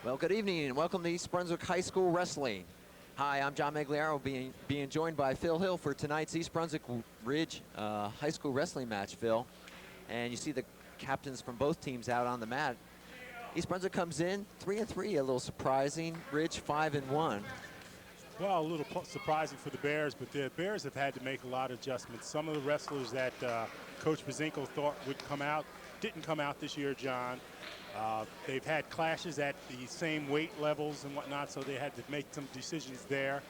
Well, good evening and welcome to East Brunswick High School Wrestling. Hi, I'm John Meggiolaro, being joined by Phil Hill for tonight's East Brunswick Ridge High School Wrestling match, Phil. And you see the captains from both teams out on the mat. East Brunswick comes in 3-3, a little surprising. Ridge 5-1. Well, a little surprising for the Bears, but the Bears have had to make a lot of adjustments. Some of the wrestlers that Coach Bazinko thought would come out didn't come out this year, John. They've had clashes at the same weight levels and whatnot, so they had to make some decisions there.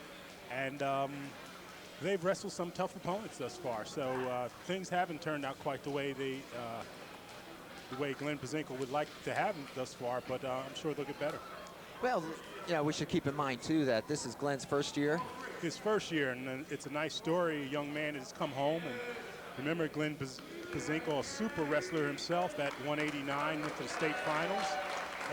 And they've wrestled some tough opponents thus far, so things haven't turned out quite the way Glenn Bazinko would like to have them thus far, but I'm sure they'll get better. Well, yeah, we should keep in mind, too, that this is Glenn's first year. His first year, and it's a nice story. A young man has come home, and remember Glenn Bazinko, a super wrestler himself at 189, went to the state finals,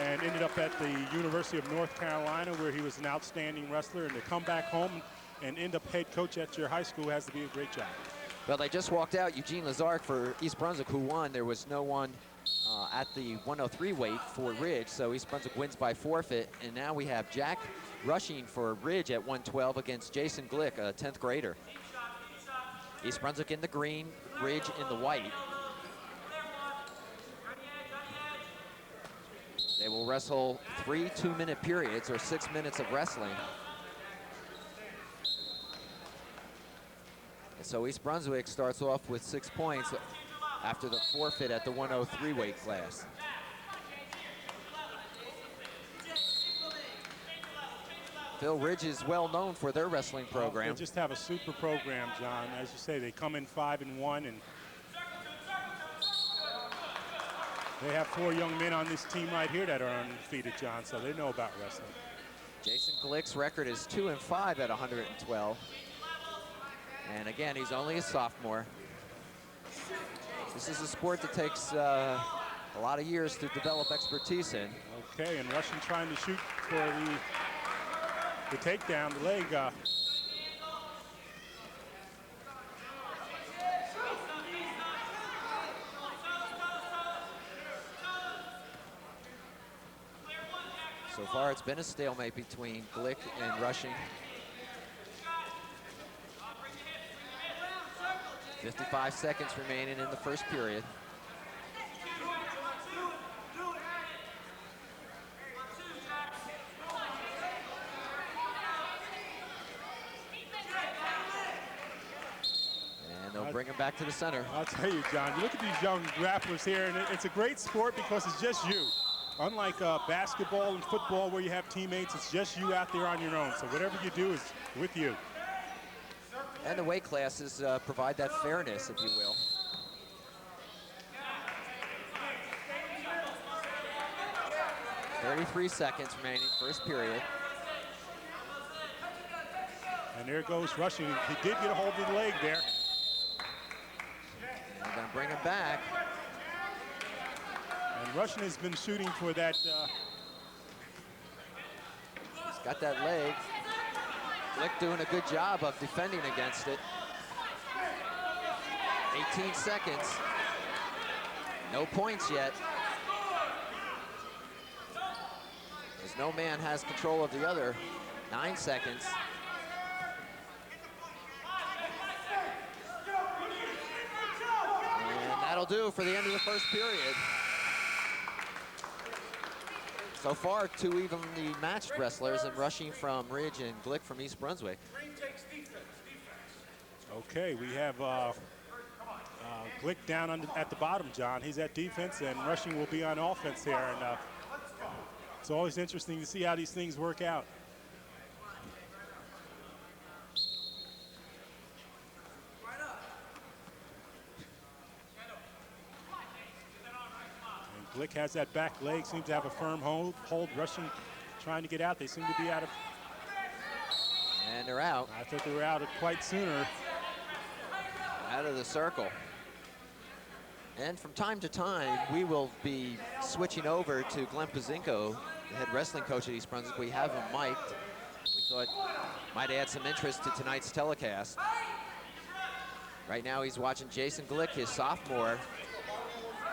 and ended up at the University of North Carolina, where he was an outstanding wrestler. And to come back home and end up head coach at your high school has to be a great job. Well, they just walked out Eugene Lazark for East Brunswick, who won. There was no one at the 103 weight for Ridge, so East Brunswick wins by forfeit. And now we have Jack rushing for Ridge at 112 against Jason Glick, a 10th grader. East Brunswick in the green, Ridge in the white. They will wrestle 3 2-minute periods, or 6 minutes of wrestling. And so East Brunswick starts off with 6 points after the forfeit at the 103 weight class. Phil, Ridge is well known for their wrestling program. They just have a super program, John. As you say, they come in 5-1, and they have 4 young men on this team right here that are undefeated, John, so they know about wrestling. Jason Glick's record is 2-5 at 112. And again, he's only a sophomore. This is a sport that takes a lot of years to develop expertise in. Okay, and Russian trying to shoot for the takedown, the leg. So far, it's been a stalemate between Glick and Rushing. 55 seconds remaining in the first period. And they'll bring him back to the center. I'll tell you, John, you look at these young grapplers here, and it's a great sport because it's just you. Unlike basketball and football where you have teammates, it's just you out there on your own. So whatever you do is with you. And the weight classes provide that fairness, if you will. .33 seconds remaining, first period. And there goes Rushing. He did get a hold of the leg there. And they're going to bring him back. And Rushing has been shooting for that. He's got that leg. Glick doing a good job of defending against it. 18 seconds. No points yet. As no man has control of the other. 9 seconds. And that'll do for the end of the first period. So far, 2 evenly matched wrestlers, and Rushing from Ridge and Glick from East Brunswick. Okay, we have Glick down at the bottom, John. He's at defense, and Rushing will be on offense here. And it's always interesting to see how these things work out. Glick has that back leg, seems to have a firm hold. Rushing trying to get out. They seem to be out of. And they're out. I thought they were out quite sooner. Out of the circle. And from time to time, we will be switching over to Glenn Bazinko, the head wrestling coach at East Brunswick. We have him mic'd. We thought might add some interest to tonight's telecast. Right now, he's watching Jason Glick, his sophomore,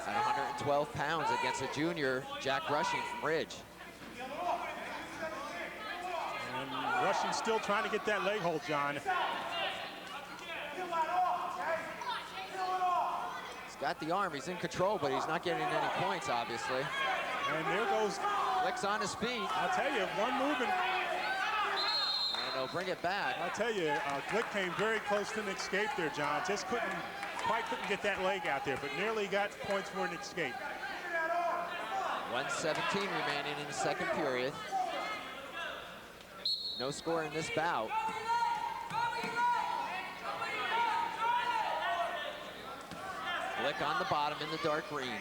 at 112 pounds against a junior, Jack Rushing from Ridge. Rushing still trying to get that leg hold, John. He's got the arm, he's in control, but he's not getting any points, obviously. And there goes. Glick's on his feet. I'll tell you, one movement. And he'll bring it back. I'll tell you, Glick came very close to an escape there, John. Just couldn't get that leg out there, but nearly got points for an escape. 1:17 remaining in the second period. No score in this bout. Glick on the bottom in the dark green.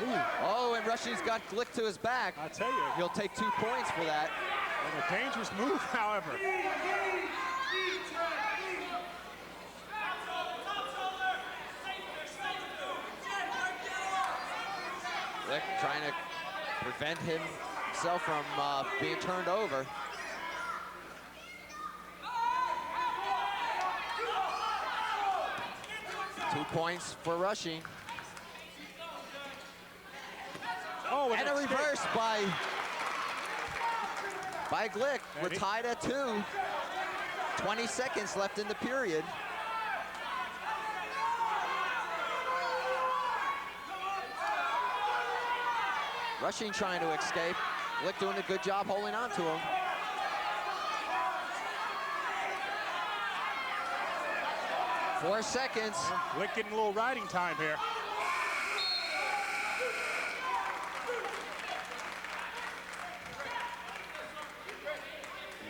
Ooh. Oh, and Rushing's got Glick to his back. I tell you. He'll take 2 points for that. And a dangerous move, however. Glick trying to prevent himself from being turned over. Two points for Rushing. Oh, and a reverse by Glick. We're tied at 2. 20 seconds left in the period. Rushing trying to escape. Glick doing a good job holding on to him. Four seconds. Glick getting a little riding time here.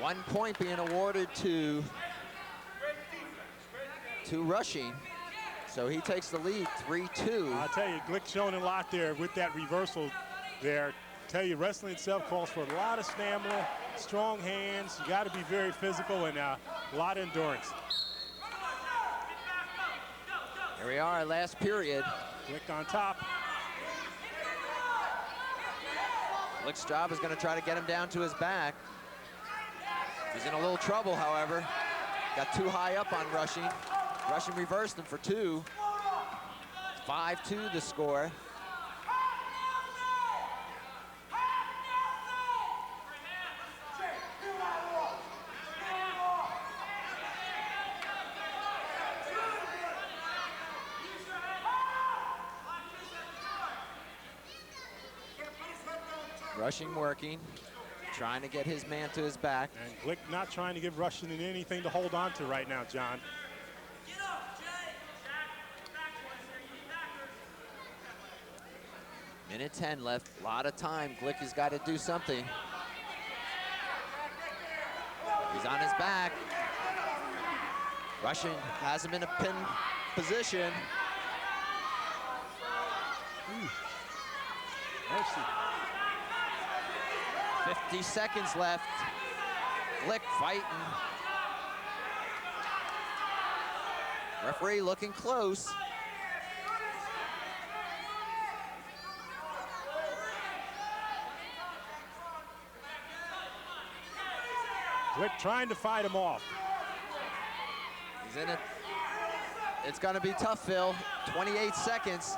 One point being awarded to Rushing. So he takes the lead, 3-2. I'll tell you, Glick showing a lot there with that reversal there. Tell you, wrestling itself calls for a lot of stamina, strong hands. You got to be very physical and a lot of endurance. Here we are, last period. Glick on top. Glick's job is going to try to get him down to his back. He's in a little trouble, however. Got too high up on Rushing. Rushing reversed him for 2. 5-2 the score. Rushing working, trying to get his man to his back. And Glick not trying to give Rushing anything to hold on to right now, John. Minute 10 left, a lot of time. Glick has got to do something. He's on his back. Rushing has him in a pin position. Mercy. 50 seconds left. Glick fighting. Referee looking close. Glick trying to fight him off. He's in it. It's gonna be tough, Phil. 28 seconds.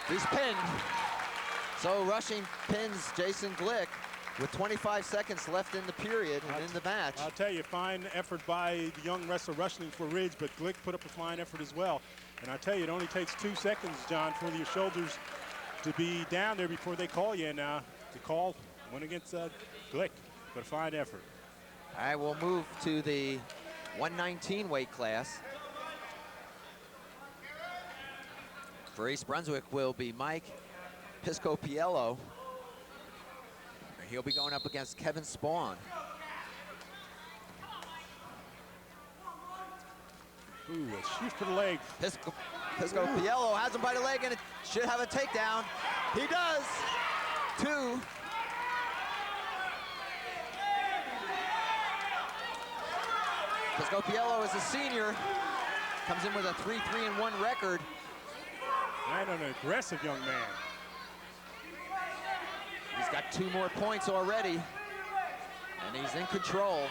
He's pinned. So Rushing pins Jason Glick with 25 seconds left in the period and in the match. I'll tell you, fine effort by the young wrestler Rushing for Ridge, but Glick put up a fine effort as well. And I tell you, it only takes 2 seconds, John, for your shoulders to be down there before they call you. And the call went against Glick, but a fine effort. All right, we'll move to the 119 weight class. For East Brunswick will be Mike Piscopiello. He'll be going up against Kevin Spawn. Ooh, a shoot for the leg. Piscopiello has him by the leg and it should have a takedown. He does. 2. Piscopiello is a senior. Comes in with a 3-3-1 record. And an aggressive young man. He's got 2 more points already, and he's in control.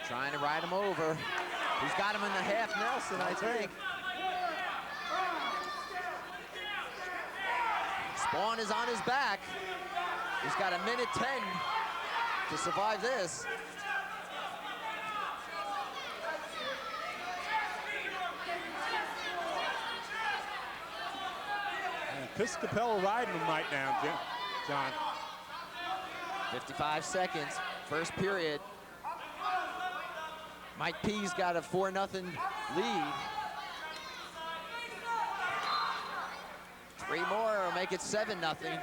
Trying to ride him over. He's got him in the half Nelson, I think. Spawn is on his back. He's got a minute 10 to survive this. And Piscopello riding him right now, John. 55 seconds, first period. Mike P's got a 4-0 lead. 3 more will make it 7-0.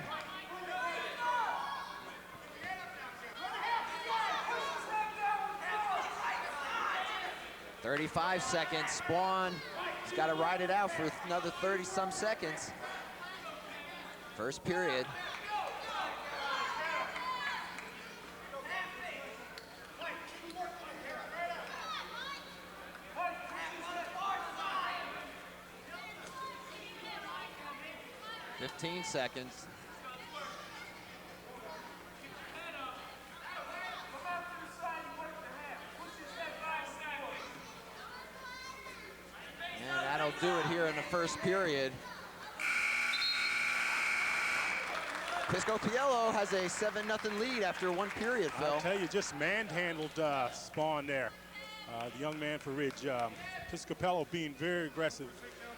35 seconds, Spawn. He's got to ride it out for another 30-some seconds. First period. Seconds. And that'll do it here in the first period. Piscopello has a 7-0 lead after 1 period, Phil. I'll tell you, just manhandled Spawn there. The young man for Ridge. Piscopello being very aggressive,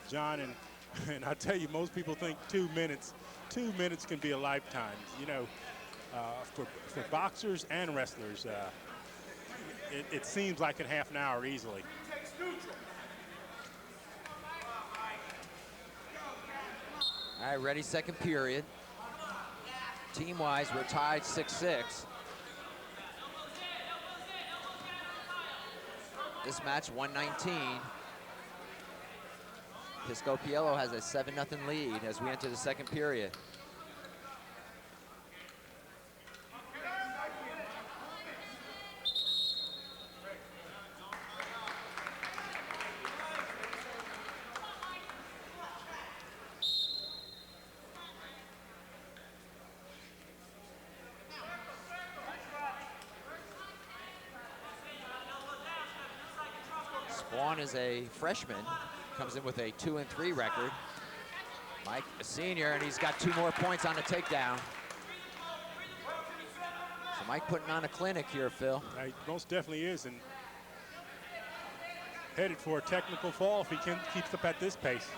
John, and I tell you, most people think 2 minutes. 2 minutes can be a lifetime. You know, for boxers and wrestlers, it seems like in half an hour easily. All right, ready, second period. Team-wise, we're tied 6-6. This match, 119. Piscopello has a 7-0 lead as we enter the second period. Spawn is a freshman. Comes in with a 2-3 record. Mike, a senior, and he's got 2 more points on the takedown. So Mike putting on a clinic here, Phil. He most definitely is, and headed for a technical fall if he keeps up at this pace.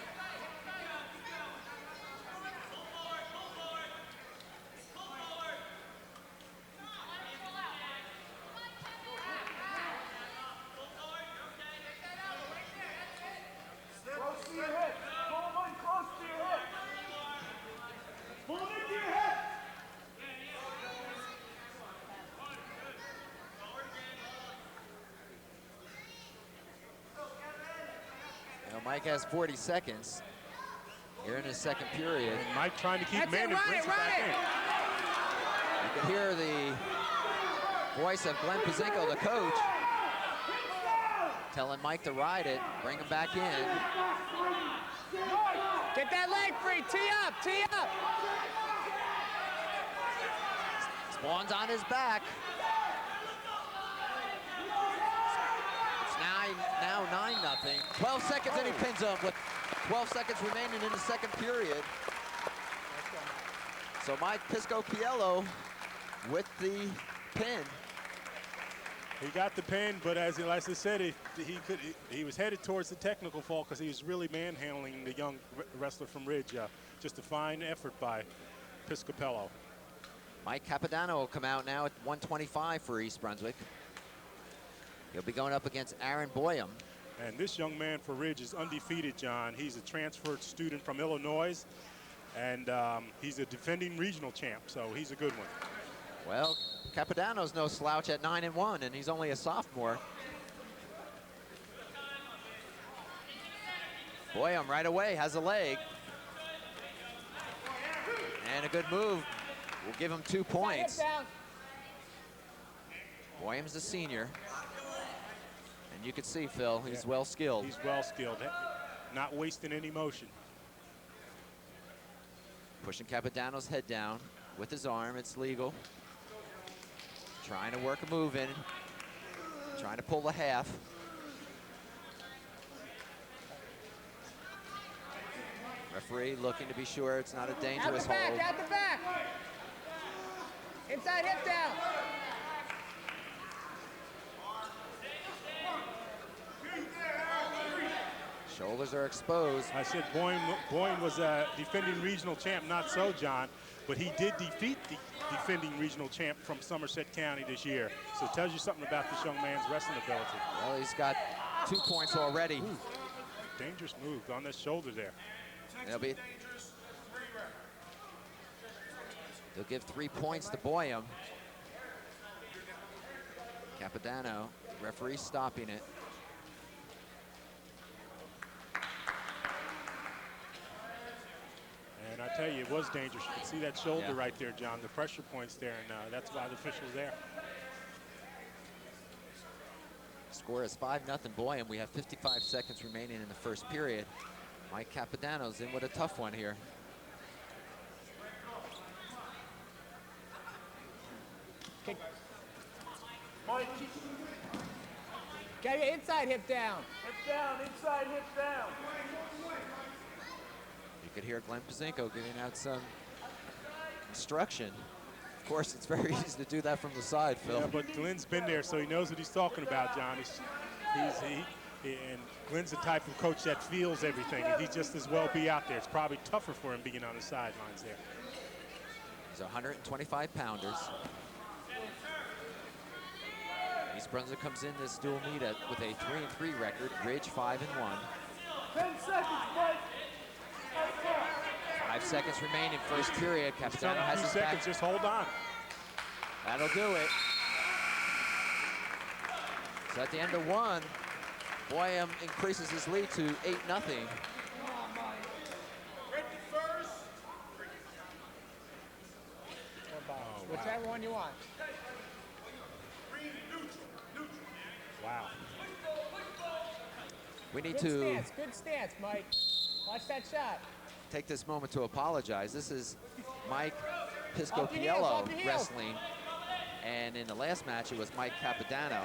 Mike has 40 seconds here in his second period. And Mike trying to keep man and brings it back in. You can hear the voice of Glenn Pazinko, the coach, telling Mike to ride it, bring him back in. Get that leg free, tee up, tee up. Spawn's on his back. Now 9-0. 12 seconds and he pins him with 12 seconds remaining in the second period. So Mike Piscopello with the pin. He got the pin, but as I said, he was headed towards the technical fall because he was really manhandling the young wrestler from Ridge. Just a fine effort by Piscopello. Mike Capodanno will come out now at 125 for East Brunswick. He'll be going up against Aaron Boyum. And this young man for Ridge is undefeated, John. He's a transferred student from Illinois, and he's a defending regional champ, so he's a good one. Well, Capodanno's no slouch at 9-1, and he's only a sophomore. Boyum right away has a leg. And a good move. We'll give him 2 points. Boyum's the senior. And you can see, Phil, he's well skilled. He's well skilled, not wasting any motion. Pushing Capodanno's head down with his arm, it's legal. Trying to work a move in. trying to pull the half. Referee looking to be sure it's not a dangerous hold. Out the back. Inside hip down. Shoulders are exposed. I said Boyne was a defending regional champ, not so, John, but he did defeat the defending regional champ from Somerset County this year. So it tells you something about this young man's wrestling ability. Well, he's got 2 points already. Ooh, dangerous move on the shoulder there. They'll give 3 points to Boyum. Capodanno, referee stopping it. And I tell you, it was dangerous. You can see that shoulder right there, John, the pressure points there, and that's why the official's there. Score is 5-0 Boyum. We have 55 seconds remaining in the first period. Mike Capodanno's in with a tough one here. Mike. Get your inside hip down. Hip down, inside hip down. You could hear Glenn Pazinko giving out some instruction. Of course, it's very easy to do that from the side, Phil. Yeah, but Glenn's been there, so he knows what he's talking about, John. And Glenn's the type of coach that feels everything, and he just as well be out there. It's probably tougher for him being on the sidelines there. He's 125 pounders. East Brunswick comes in this dual meet with a 3-3 record. Ridge 5-1. 10 seconds, Mike. 5 seconds remaining, first period. Capodanno has his back. Just hold on. That'll do it. So at the end of 1, Boyum increases his lead to 8-0. Whichever one you want. Wow. We need Good stance, Mike. Watch that shot. take this moment to apologize. This is Mike Piscopiello wrestling, and in the last match it was Mike Capodanno.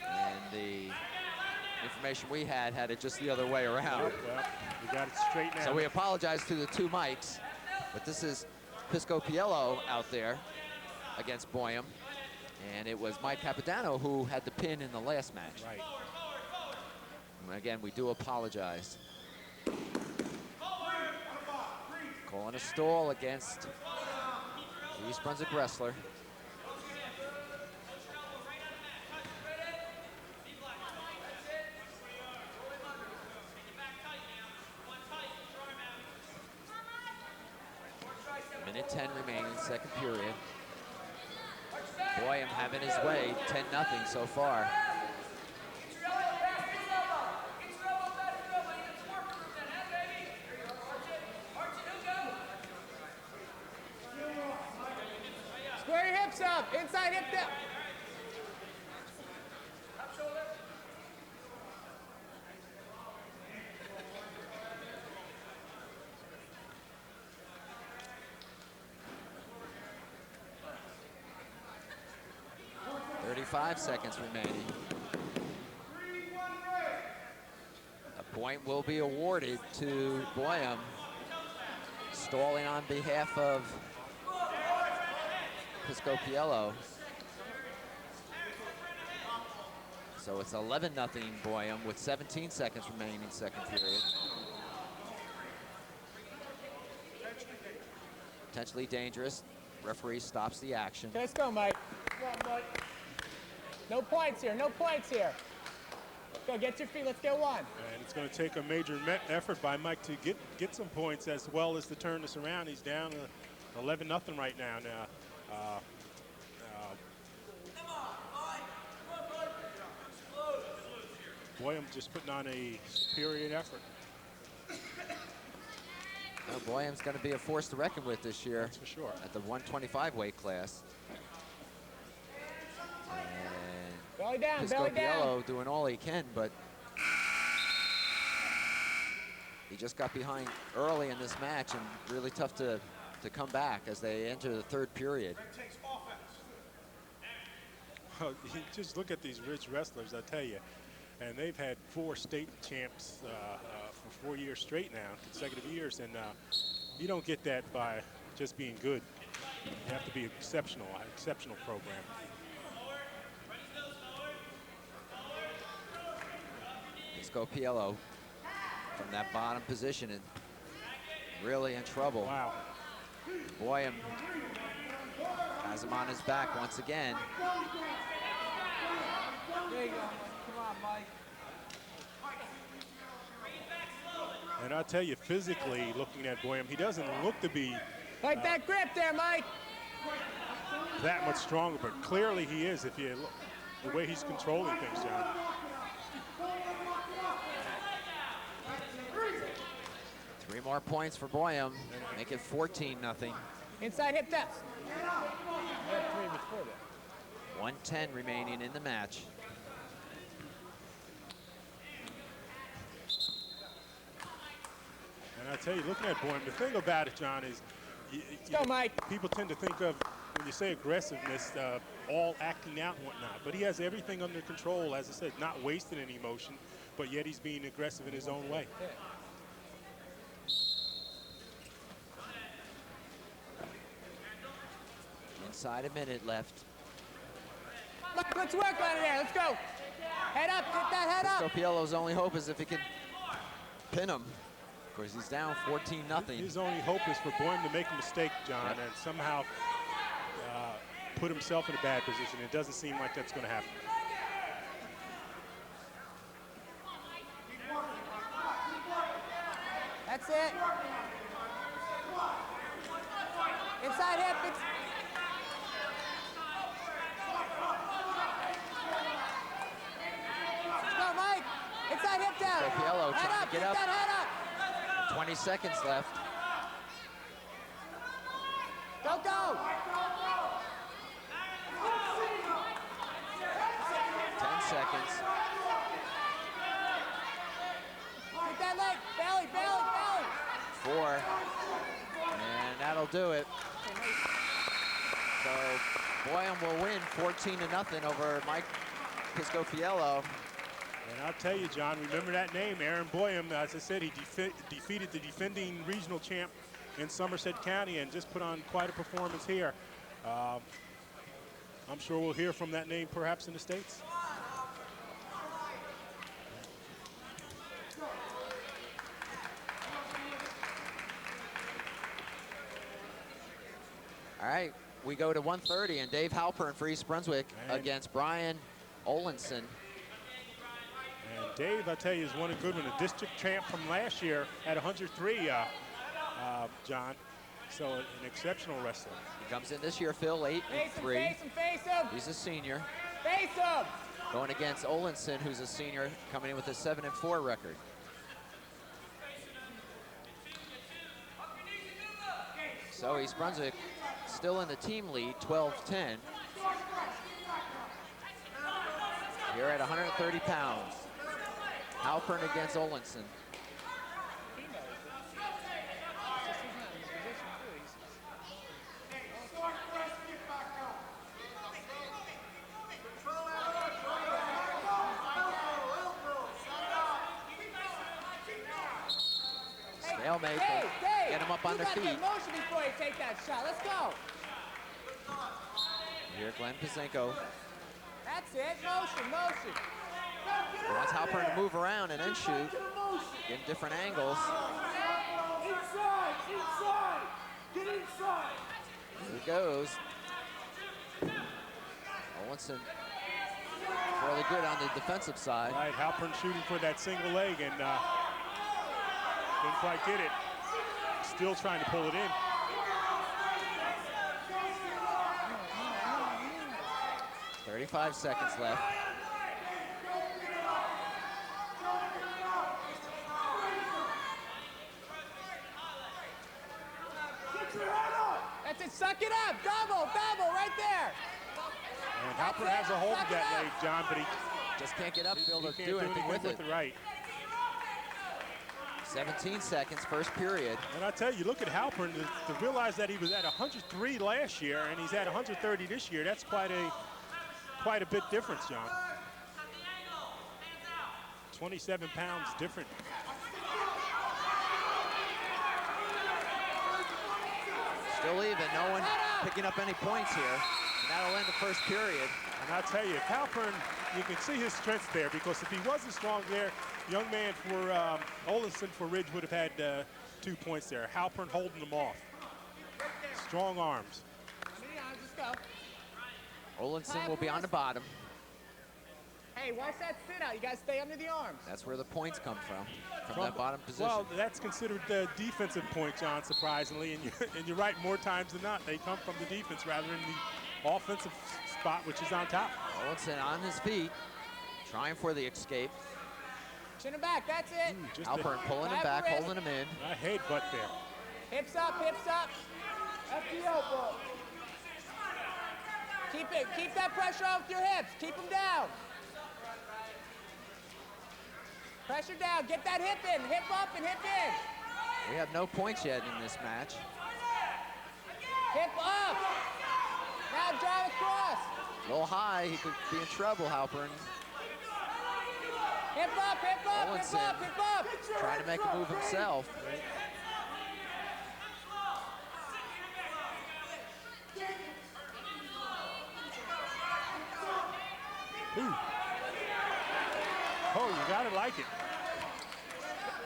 And the information we had it just the other way around. Well, we got it straight now. So we apologize to the 2 Mikes, but this is Piscopiello out there against Boyum, and it was Mike Capodanno who had the pin in the last match. Right. And again, we do apologize. Calling a stall against the East Brunswick wrestler. Minute 10 remaining, second period. Boyum having his way, 10-0 so far. Square your hips up, inside hip down. Five seconds remaining. A point will be awarded to Boyum, stalling on behalf of Piscopiello. So it's 11-0 Boyum with 17 seconds remaining in second period. Potentially dangerous. Referee stops the action. Okay, let's go, Mike. Come on, Mike. No points here, no points here. Go, get your feet, let's get one. And it's going to take a major effort by Mike to get some points as well as to turn this around. He's down 11-0 right now. Boyum just putting on a superior effort. Well, Boyum's going to be a force to reckon with this year. That's for sure. At the 125 weight class. Belly down, Piscopiello doing all he can, but he just got behind early in this match and really tough to come back as they enter the third period. You just look at these rich wrestlers, I tell you. And they've had 4 state champs for 4 years straight now, consecutive years. And you don't get that by just being good. You have to be exceptional program. Piscopiello from that bottom position and really in trouble. Wow. Boyum has him on his back once again. There you go. Come on, Mike. And I'll tell you, physically, looking at Boyum, he doesn't look to be Like that grip there, Mike. that much stronger, but clearly he is if you look the way he's controlling things, John. Three more points for Boyum, make it 14-0. Inside hip test. We had 3 before that. 1:10 remaining in the match. And I tell you, looking at Boyum, the thing about it, John, is Let's go, Mike. people tend to think of, when you say aggressiveness, all acting out and whatnot. But he has everything under control, as I said, not wasting any emotion, but yet he's being aggressive in his own way. Yeah. Inside a minute left. Mike, let's work on it there. Let's go. Head up. Get that head up. Piscopiello's only hope is if he can pin him. Of course, he's down 14-0. His only hope is for Boyum to make a mistake, John, and somehow put himself in a bad position. It doesn't seem like that's going to happen. That's it. Inside hip. Let's go, Mike. Inside hip down. Piscopiello Head trying up. to get Get up. that head up. 20 seconds left. Go, go. 10 seconds. Get that leg. Belly, belly, belly. 4. And that'll do it. So Boyum will win 14-0 over Mike Piscopiello. And I'll tell you, John, remember that name, Aaron Boyum. As I said, he defeated the defending regional champ in Somerset County and just put on quite a performance here. I'm sure we'll hear from that name perhaps in the States. All right, we go to 1:30 and Dave Halpern for East Brunswick against Brian Olenson. And Dave, I tell you, is one a good one, a district champ from last year at 103, John. So an exceptional wrestler. He comes in this year, Phil, 8-3. Face him, face him. He's a senior. Face him. Going against Olenson, who's a senior, coming in with a 7-4 record. So East Brunswick still in the team lead, 12-10. Here at 130 pounds. Halpern against Olenson. Stalemate, Dave, get him up on their feet. You got to motion before you take that shot. Let's go. Here, Glenn Pazenko. That's it. Motion, motion. He wants Halpern to move around and then shoot. Get different angles. Inside, inside. Get inside. Here he goes. Olenson fairly good on the defensive side. Right, Halpern shooting for that single leg and didn't quite get it. Still trying to pull it in. "35 seconds left. That's it. Suck it up. Double, double, right there. And Halpern has a hold of that leg, John, but he Just can't get up, Bill, to can't do anything with it. Right. 17 seconds, first period. And I tell you, look at Halpern to realize that he was at 103 last year and he's at 130 this year. That's quite quite a bit difference, John. 27 pounds different. Still even, no one picking up any points here. And that'll end the first period. And I'll tell you, Halpern, you can see his strength there, because if he wasn't strong there, young man for Olison for Ridge would have had 2 points there. Halpern holding them off. Strong arms. Just go. Olinson will be on the bottom. Hey, watch that sit out. You guys stay under the arms. That's where the points come from that bottom position. Well, that's considered the defensive point, John, surprisingly. And you're right, more times than not, they come from the defense rather than the offensive spot, which is on top. Olinson on his feet, trying for the escape. Chin him back, that's it. Alpern pulling him back, holding him in. A headbutt there. Hips up, hips up. At the elbow. Keep that pressure off your hips. Keep them down. Pressure down, get that hip in. Hip up and hip in. We have no points yet in this match. Hip up. Now drive across. A little high, he could be in trouble, Halpern. Hip up, hip up, hip Olinson up, hip up. trying to make a move himself. Ooh. Oh, you gotta like it.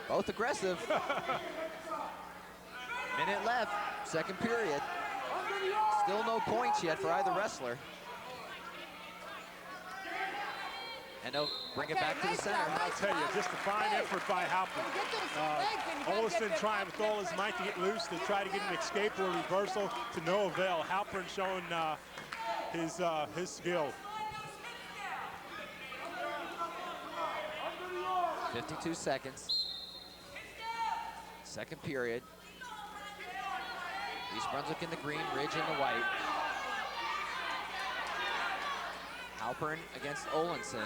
Both aggressive. Minute left, second period. Still no points yet for either wrestler. And they'll bring it back to the center. I'll tell you, just a fine effort by Halpern. Olison trying with all his might to get loose, to try to get an escape or a reversal to no avail. Halpern showing his skill. 52 seconds. Second period. East Brunswick in the green, Ridge in the white. Halpern against Olinson.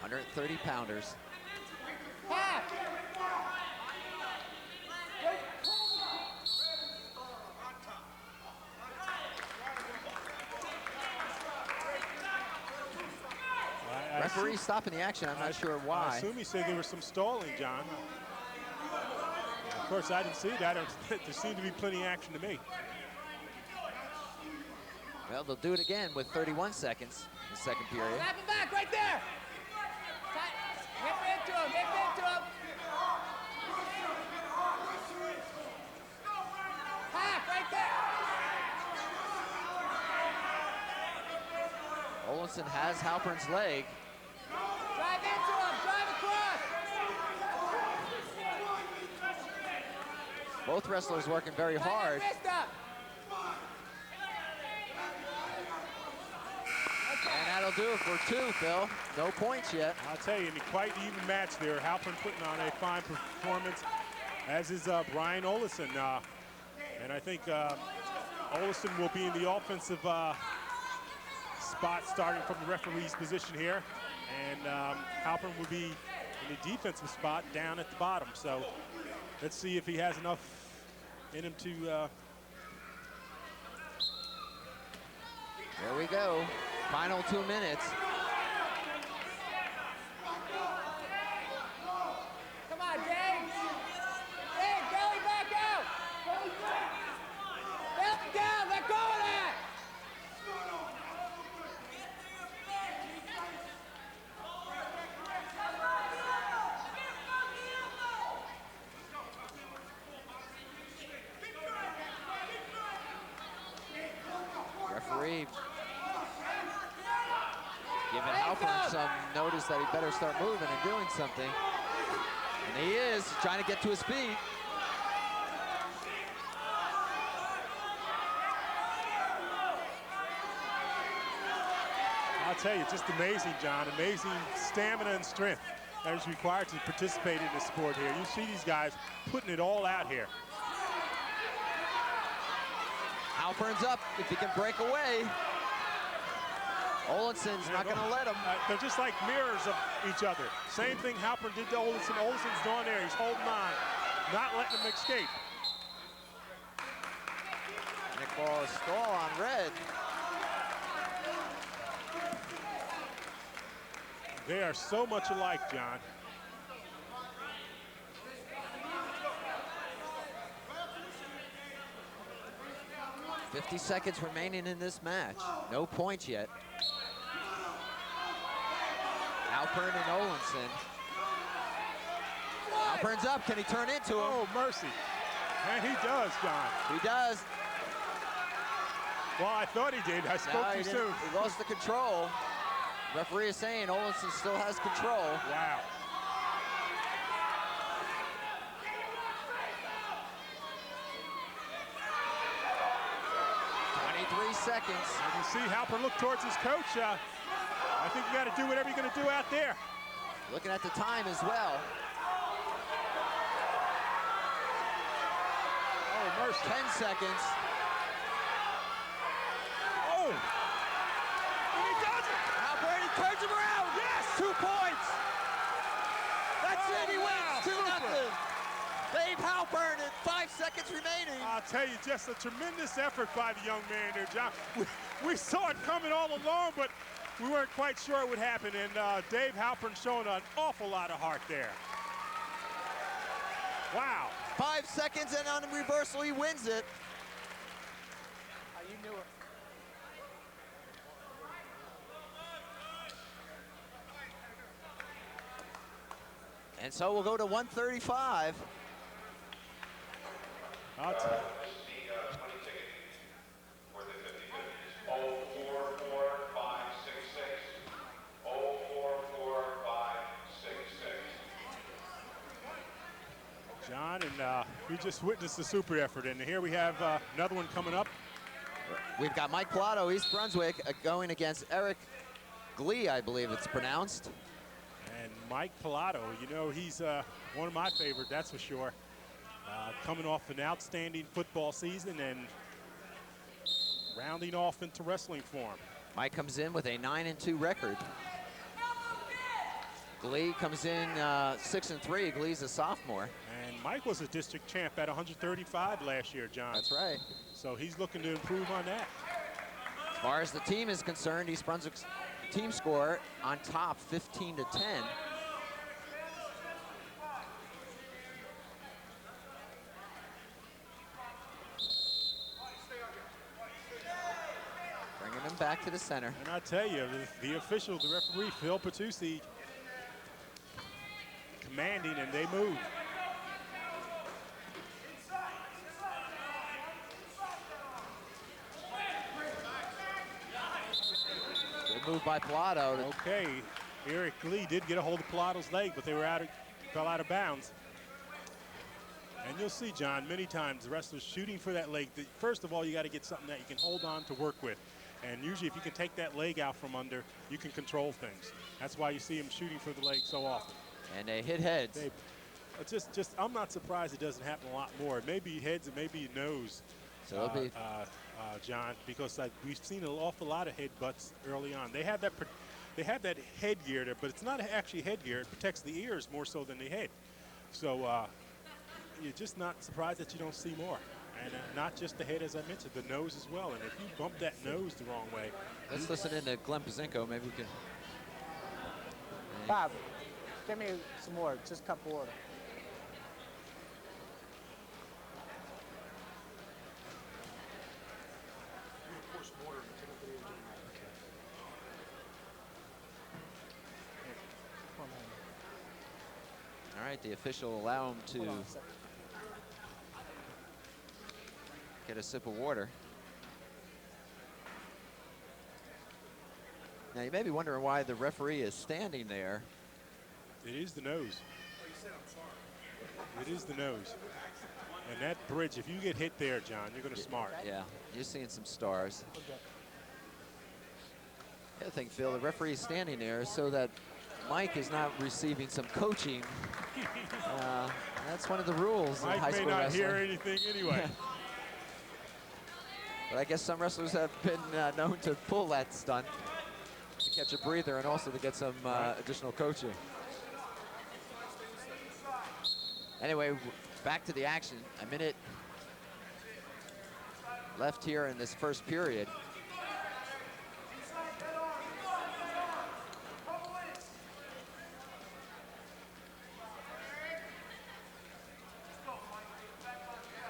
130 pounders. Half. Referee stopping the action, I'm not sure why. I assume he said there was some stalling, John. Of course, I didn't see that. There seemed to be plenty of action to me. Well, they'll do it again with 31 seconds in the second period. Snap him back right there. Hip into him, hip into him. Half right there. Olinson has Halpern's leg. Drive into him, drive across. Both wrestlers working very hard. Wrist up. And that'll do it for two, Phil. No points yet. I'll tell you, quite an even match there. Halpern putting on a fine performance, as is Brian Olison. And I think Olison will be in the offensive spot starting from the referee's position here. And Halpern will be in the defensive spot down at the bottom. So let's see if he has enough in him to... There we go. Final 2 minutes. Come on, James. James, belly back out. Belly down, let go of that. Referee giving Halpern some notice that he better start moving and doing something. And he is trying to get to his feet. I'll tell you, just amazing, John. Amazing stamina and strength that is required to participate in this sport here. You see these guys putting it all out here. Halpern's up if he can break away. Olinson's not going to let him. They're just like mirrors of each other. Same thing Halpern did to Olison. Olison's doing there. He's holding on, not letting him escape. An Ball is stall on red. They are so much alike, John. .50 seconds remaining in this match. No points yet. Alpern and Olenson. Alpern's up. Can he turn into him? Oh, mercy. And he does, John. He does. Well, I thought he did. I spoke too soon. He lost the control. Referee is saying Olenson still has control. Wow. Seconds. You can see Halpern look towards his coach. I think you got to do whatever you're going to do out there. Looking at the time as well. Oh, mercy. 10 seconds. Oh! And he does it! Alpern, he turns him around. Yes! 2 points. That's it. He wins 2-0. Dave Halpern at 5 seconds remaining. I'll tell you, just a tremendous effort by the young man there, John. We saw it coming all along, but we weren't quite sure it would happen. And Dave Halpern showing an awful lot of heart there. Wow. 5 seconds, and on the reversal, he wins it. You knew it. And so we'll go to 135. I'll tell you. John, and we just witnessed the super effort, and here we have another one coming up. We've got Mike Pilato, East Brunswick, going against Eric Glee, I believe it's pronounced. And Mike Pilato, you know, he's one of my favorite, that's for sure. Coming off an outstanding football season and rounding off into wrestling form. Mike comes in with a 9-2 record. Glee comes in 6-3. Glee's a sophomore. And Mike was a district champ at 135 last year, John. That's right. So he's looking to improve on that. As far as the team is concerned, East Brunswick's team score on top, 15-10. Bringing him back to the center. And I tell you, the official, the referee, Phil Patuzzi, commanding, and they move. Good move by Pilato. Okay, Eric Lee did get a hold of Pilato's leg, but they were fell out of bounds. And you'll see, John, many times the wrestlers shooting for that leg. First of all, you got to get something that you can hold on to work with. And usually if you can take that leg out from under, you can control things. That's why you see him shooting for the leg so often. And they hit heads. I'm not surprised it doesn't happen a lot more. It may be heads, it may be nose, So it'll be John, because we've seen an awful lot of headbutts early on. They have that headgear there, but it's not actually headgear. It protects the ears more so than the head. So you're just not surprised that you don't see more. And not just the head, as I mentioned, the nose as well. And if you bump that nose the wrong way. Let's listen in to Glenn Pazinko. Maybe we can. Bob, give me some water, just a cup of water. All right, the official will allow him to Hold on a second. get a sip of water. Now you may be wondering why the referee is standing there. It is the nose. It is the nose. And that bridge, if you get hit there, John, you're going to smart. Yeah, you're seeing some stars. Okay. The other thing, Phil, the referee is standing there so that Mike is not receiving some coaching. That's one of the rules in high Mike may school not wrestling. hear anything anyway. But I guess some wrestlers have been known to pull that stunt to catch a breather and also to get some additional coaching. Anyway, back to the action. A minute left here in this first period.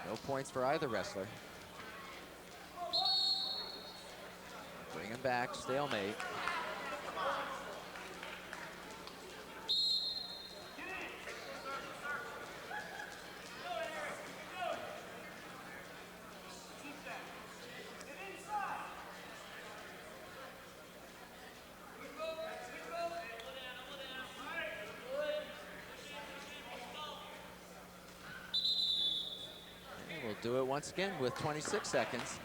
No points for either wrestler. Bring him back, stalemate. And we'll do it once again with 26 seconds.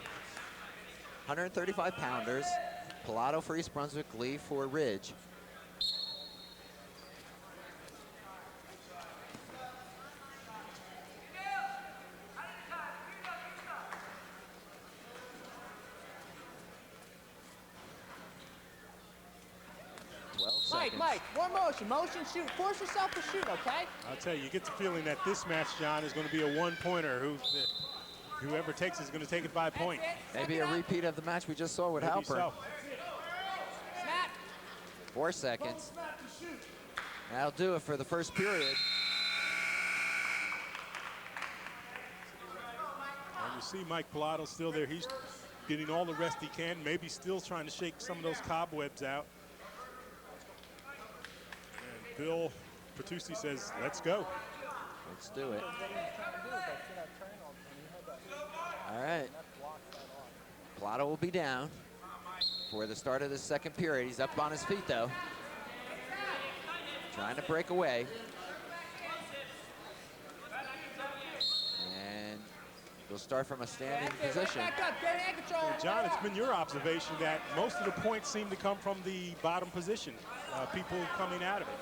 135 pounders. Pilato for East Brunswick, Lee for Ridge. Mike, one motion, shoot. Force yourself to shoot, okay? I'll tell you, you get the feeling that this match, John, is going to be a one-pointer. Whoever takes it is going to take it by a point. Maybe a repeat of the match we just saw with Halpern. Snap. 4 seconds. That'll do it for the first period. And you see Mike Pilato still there. He's getting all the rest he can, maybe still trying to shake some of those cobwebs out. And Bill Pertusi says, let's go. Let's do it. All right. Pilato will be down for the start of the second period. He's up on his feet, though. Trying to break away. And we'll start from a standing position. John, it's been your observation that most of the points seem to come from the bottom position, people coming out of it.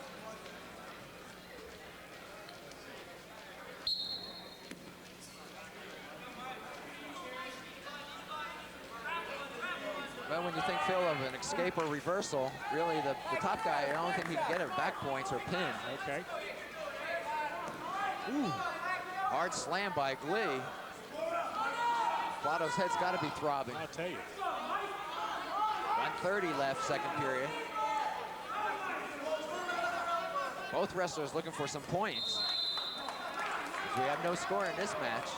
Well, when you think, Phil, of an escape or reversal, really the top guy, I don't think he can get it back points or pin. Okay. Ooh. Hard slam by Glee. Pilato's head's got to be throbbing. I'll tell you. 1:30 left, second period. Both wrestlers looking for some points. We have no score in this match.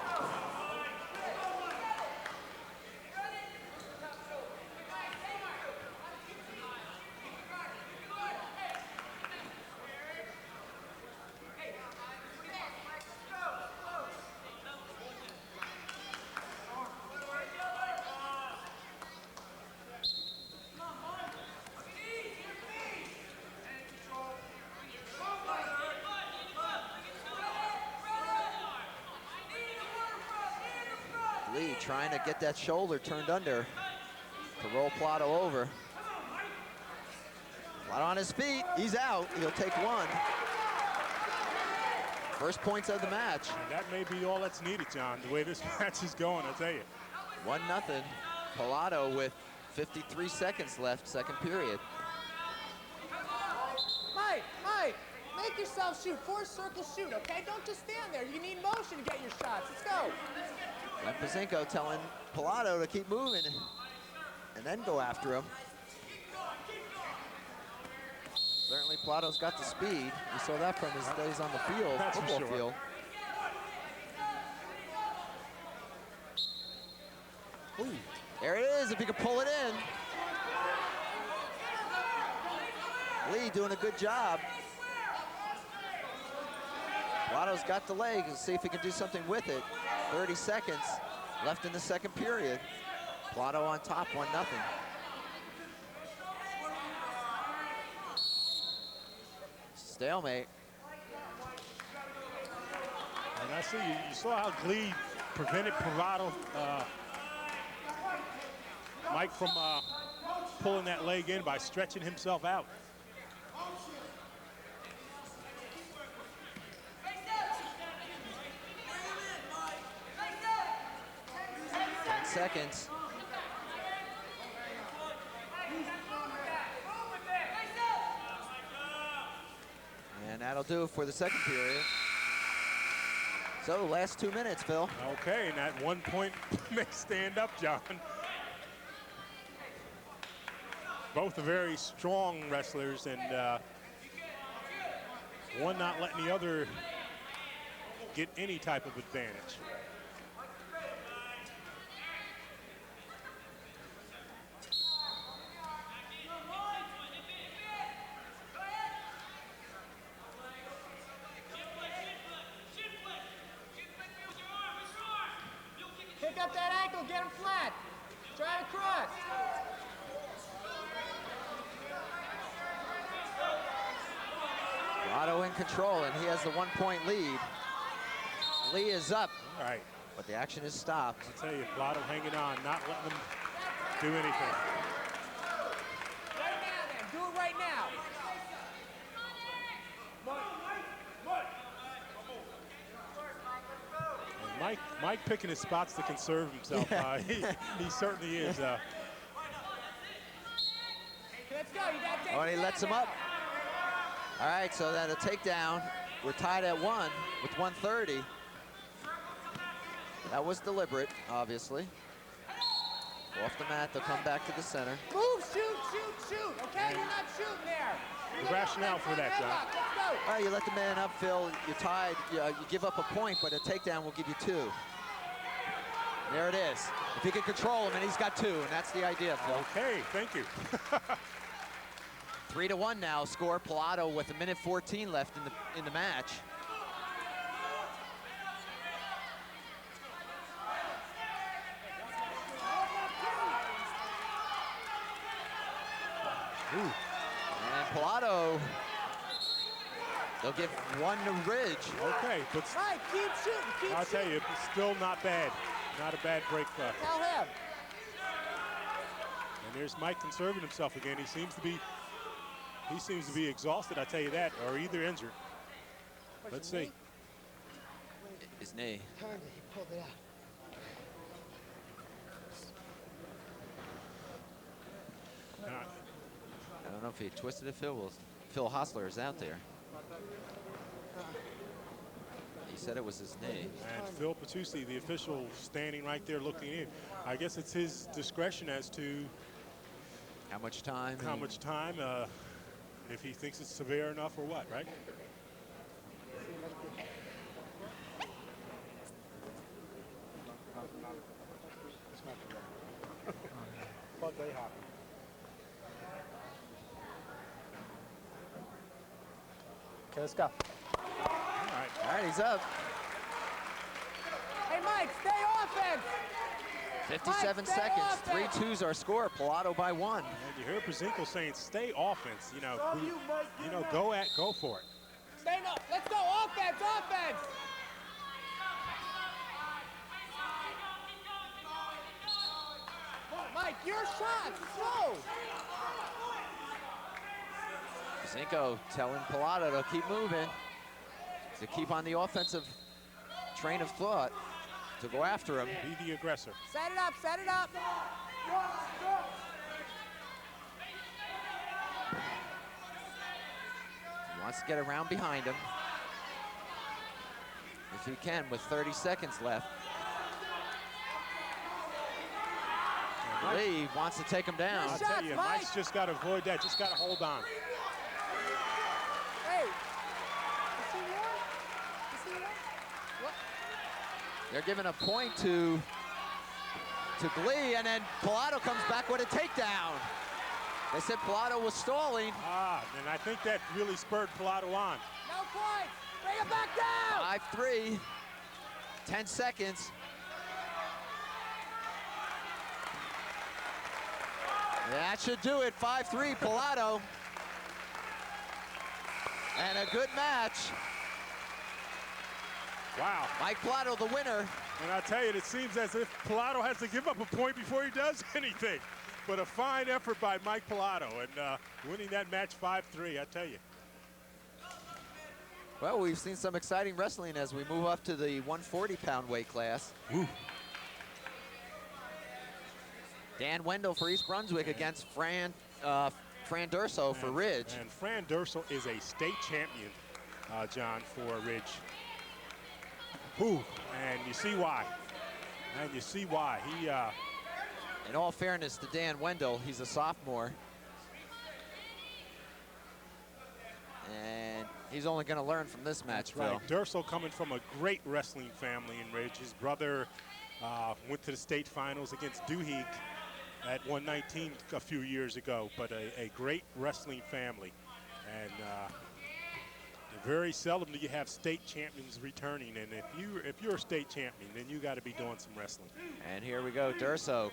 Lee trying to get that shoulder turned under to roll Pilato over. Pilato on his feet, he's out, he'll take one. First points of the match. And that may be all that's needed, John, the way this match is going, I'll tell you. 1-0, Pilato with 53 seconds left, second period. Mike, make yourself shoot, force circle shoot, okay? Don't just stand there, you need motion to get your shots, let's go. Lempezinko telling Pilato to keep moving and then go after him. Certainly Pilato's got the speed. We saw that from his days on the field, That's football for sure. field. Ooh, there it is, if he can pull it in. Lee doing a good job. Pilato's got the leg. Let's see if he can do something with it. 30 seconds left in the second period. Pilato on top, 1-0. Stalemate. And I see you saw how Glee prevented Pilato, Mike, from pulling that leg in by stretching himself out. 10 seconds. And that'll do it for the second period. So last 2 minutes, Phil. Okay, and that 1 point may stand up, John. Both are very strong wrestlers, and one not letting the other get any type of advantage. Pick up that ankle, get him flat. Try to cross. Otto in control, and he has the 1 point lead. Lee is up, All right, but the action is stopped. I'll tell you, Blotto hanging on, not letting them do anything. Right now, then. Do it right now. And Mike picking his spots to conserve himself. He certainly is. Let's go. You got to take Oh, and he lets him up. All right, so then a takedown. We're tied at 1 with 1:30. That was deliberate, obviously. Off the mat, they'll come back to the center. Move, shoot, shoot, shoot. Okay, you're not shooting there. The rationale for that, John. Let's go. All right, you let the man up, Phil. You're tied. You give up a point, but a takedown will give you 2. There it is. If he can control him, and he's got 2, and that's the idea, Phil. Okay, thank you. 3-1 now. Score Pilato with 1:14 left in the match. Ooh. And Pilato, they'll give 1 to Ridge. Okay, but Right, keep shooting, keep I'll shooting. tell you, it's still not bad. Not a bad break. Tell him. And there's Mike conserving himself again. He seems to be exhausted, I tell you that, or either injured. Let's see. His knee. Turned it, he pulled it out. I don't know if he twisted it, Phil. Phil Hostler is out there. He said it was his knee. And Phil Patusi, the official, standing right there looking in. I guess it's his discretion as to How much time? if he thinks it's severe enough or what, right? Okay, let's go. All right, he's up. Hey, Mike, stay offense. 57 Mike, stay seconds. offense. 3-2's our score. Pilato by 1. And you hear Brzezinkel saying, "Stay offense." Go for it. Stay no. Let's go offense, offense. Mike, your shot, slow. Brzezinkel telling Pilato to keep moving, to keep on the offensive train of thought, to go after him. Be the aggressor. Set it up, set it up. He wants to get around behind him, if he can, with 30 seconds left. Lee wants to take him down. I'll Shots, tell you, Mike. Mike's just got to avoid that. Just got to hold on. Hey. Is he warm? Is he warm? What? They're giving a point to Glee, and then Pilato comes back with a takedown. They said Pilato was stalling. And I think that really spurred Pilato on. No points. Bring it back down. 5-3, 10 seconds. That should do it, 5-3, Pilato. And a good match. Wow. Mike Pilato, the winner. And I tell you, it seems as if Pilato has to give up a point before he does anything. But a fine effort by Mike Pilato, and winning that match 5-3, I tell you. Well, we've seen some exciting wrestling as we move up to the 140-pound weight class. Woo. Dan Wendell for East Brunswick against Fran Durso for Ridge. And Fran Durso is a state champion, John, for Ridge. Whew, and you see why. And you see why. He, in all fairness to Dan Wendell, he's a sophomore. And he's only going to learn from this match, Phil. Right. Durso coming from a great wrestling family in Ridge. His brother went to the state finals against Duhigg at 119 a few years ago, but a great wrestling family. And very seldom do you have state champions returning, and if you're a state champion, then you got to be doing some wrestling. And here we go, Durso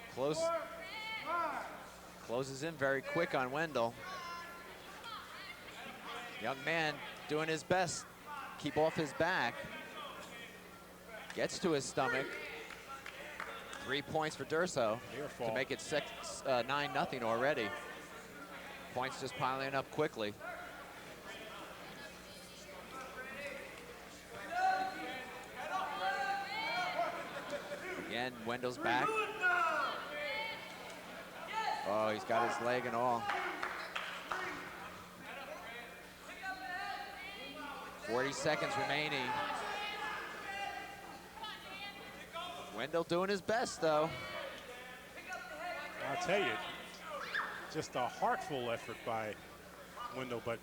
closes in very quick on Wendell. Young man doing his best, keep off his back. Gets to his stomach. 3 points for Durso to make it 9-0 already. Points just piling up quickly. Again, Wendell's back. Oh, he's got his leg and all. 40 seconds remaining. Wendell doing his best, though. I'll tell you, just a heartful effort by Wendell, but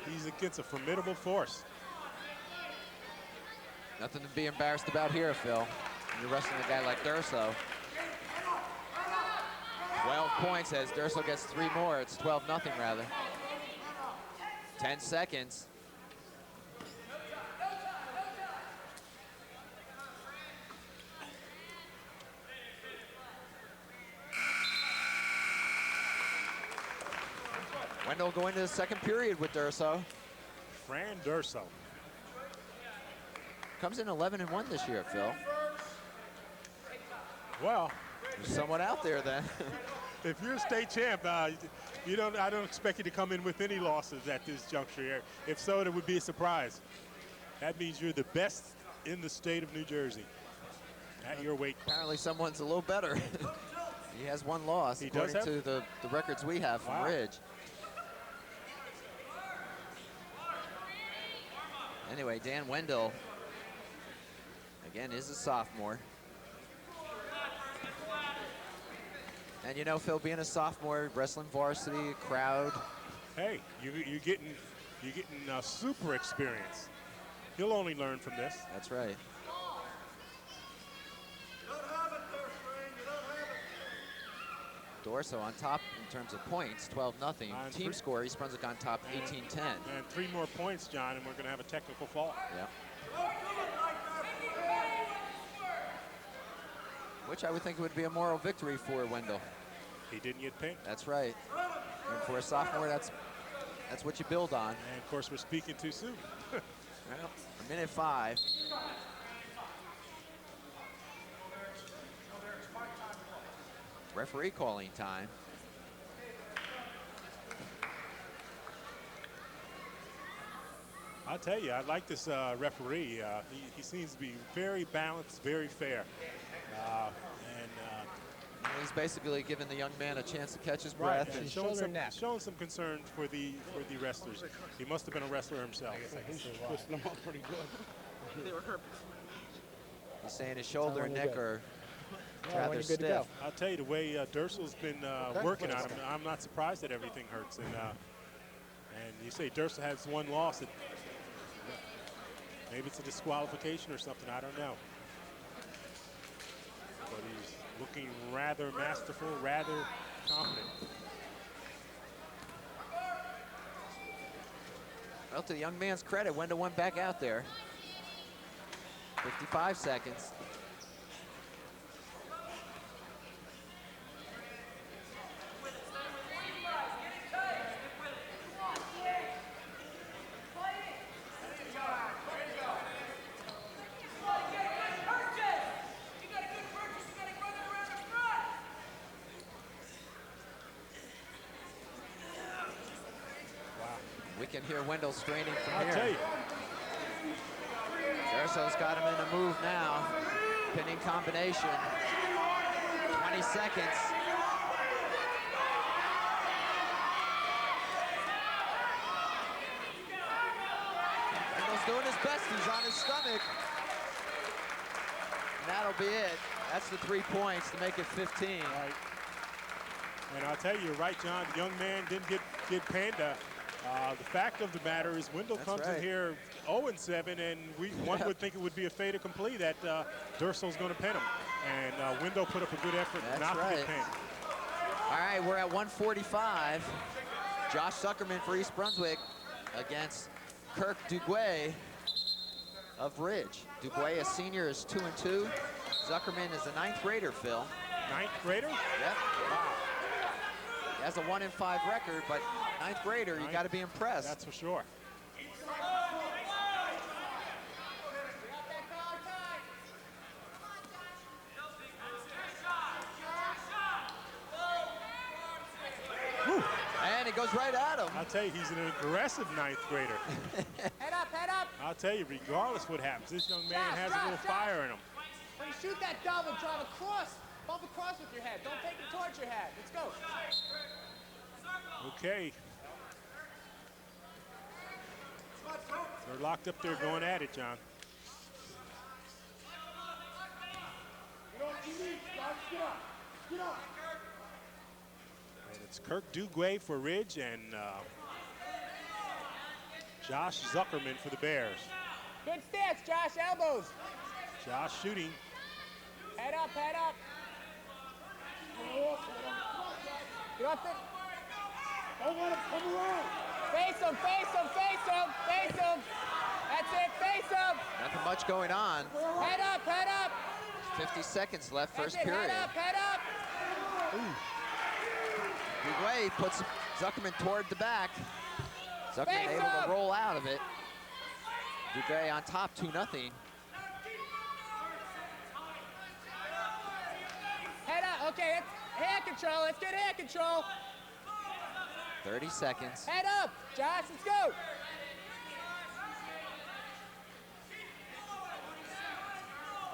he's against a formidable force. Nothing to be embarrassed about here, Phil. When you're wrestling a guy like Durso. 12 points as Durso gets 3 more. It's 12-0 rather. 10 seconds. Wendell going to the second period with Durso. Fran Durso. Comes in 11-1 this year, Phil. Well, there's someone out there then. If you're a state champ, I don't expect you to come in with any losses at this juncture here. If so, it would be a surprise. That means you're the best in the state of New Jersey at your weight. Apparently someone's a little better. He has 1 loss, according to the records we have from Ridge. Anyway, Dan Wendell, again, is a sophomore. And you know, Phil, being a sophomore, wrestling varsity, crowd. Hey, you're getting super experience. He'll only learn from this. That's right. Durso on top in terms of points, 12-0. Team score, East Brunswick on top, 18-10. And 3 more points, John, and we're going to have a technical fault. Yeah. Which I would think would be a moral victory for Wendell. He didn't get pinked. That's right. And for a sophomore, that's what you build on. And of course, we're speaking too soon. Well, 1:05. Referee calling time. I'll tell you, I like this referee. He seems to be very balanced, very fair. He's basically giving the young man a chance to catch his breath. Right. And showing some concern for the wrestlers. He must have been a wrestler himself. He's twisting them up pretty good. They were hurt. He's saying his shoulder and neck are rather stiff. I'll tell you, the way Durso's been working on him, I'm not surprised that everything hurts. And you say Durso has 1 loss. Maybe it's a disqualification or something. I don't know. But he's looking rather masterful, rather confident. Well, to the young man's credit, Wendell went back out there. 55 seconds. We can hear Wendell straining from here. I'll tell you. Durso's got him in a move now. Pinning combination. 20 seconds. Wendell's He's doing his best. He's on his stomach. And that'll be it. That's the 3 points to make it 15. Right. And I'll tell you, you're right, John. The young man didn't get Panda. The fact of the matter is Wendell comes in here 0-7, and one would think it would be a fait accompli that Dursel's going to pin him. And Wendell put up a good effort not to get pinned. All right, we're at 145. Josh Zuckerman for East Brunswick against Kirk Duguay of Ridge. Duguay, a senior, is 2-2. Zuckerman is a 9th grader, Phil. 9th grader? Yep. Wow. He has a 1-5 record, but 9th grader, you got to be impressed. That's for sure. And it goes right at him. I'll tell you, he's an aggressive 9th grader. Head up, head up. I'll tell you, regardless what happens, this young man has a little fire in him. When you shoot that double, drive across. Bump across with your head. Don't take it towards your head. Let's go. Okay. They're locked up there going at it, John. And it's Kirk Duguay for Ridge and Josh Zuckerman for the Bears. Good stance, Josh. Elbows. Josh shooting. Head up, head up. Get off the... Don't let him come around. Face him, face him, face him, face him. That's it, face him. Nothing much going on. Head up, head up. 50 seconds left, first That's it, period. head up, head up. Duguay puts Zuckerman toward the back. Zuckerman Face able him. to roll out of it. Duguay on top, 2-0. Head up, okay, it's hand control. Let's get hand control. 30 seconds. Head up, Josh, let's go.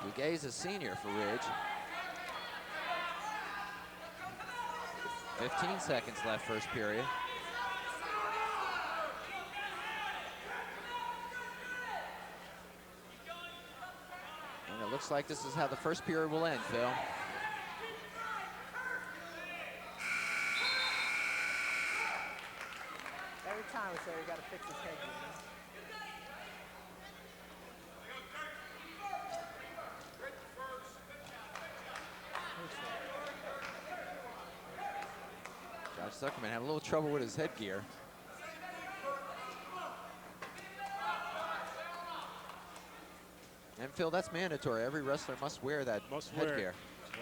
Duguay's a senior for Ridge. 15 seconds left, first period. And it looks like this is how the first period will end, Phil. Every time we say we got to fix his head. Josh Zuckerman had a little trouble with his headgear. And Phil, that's mandatory. Every wrestler must wear that headgear.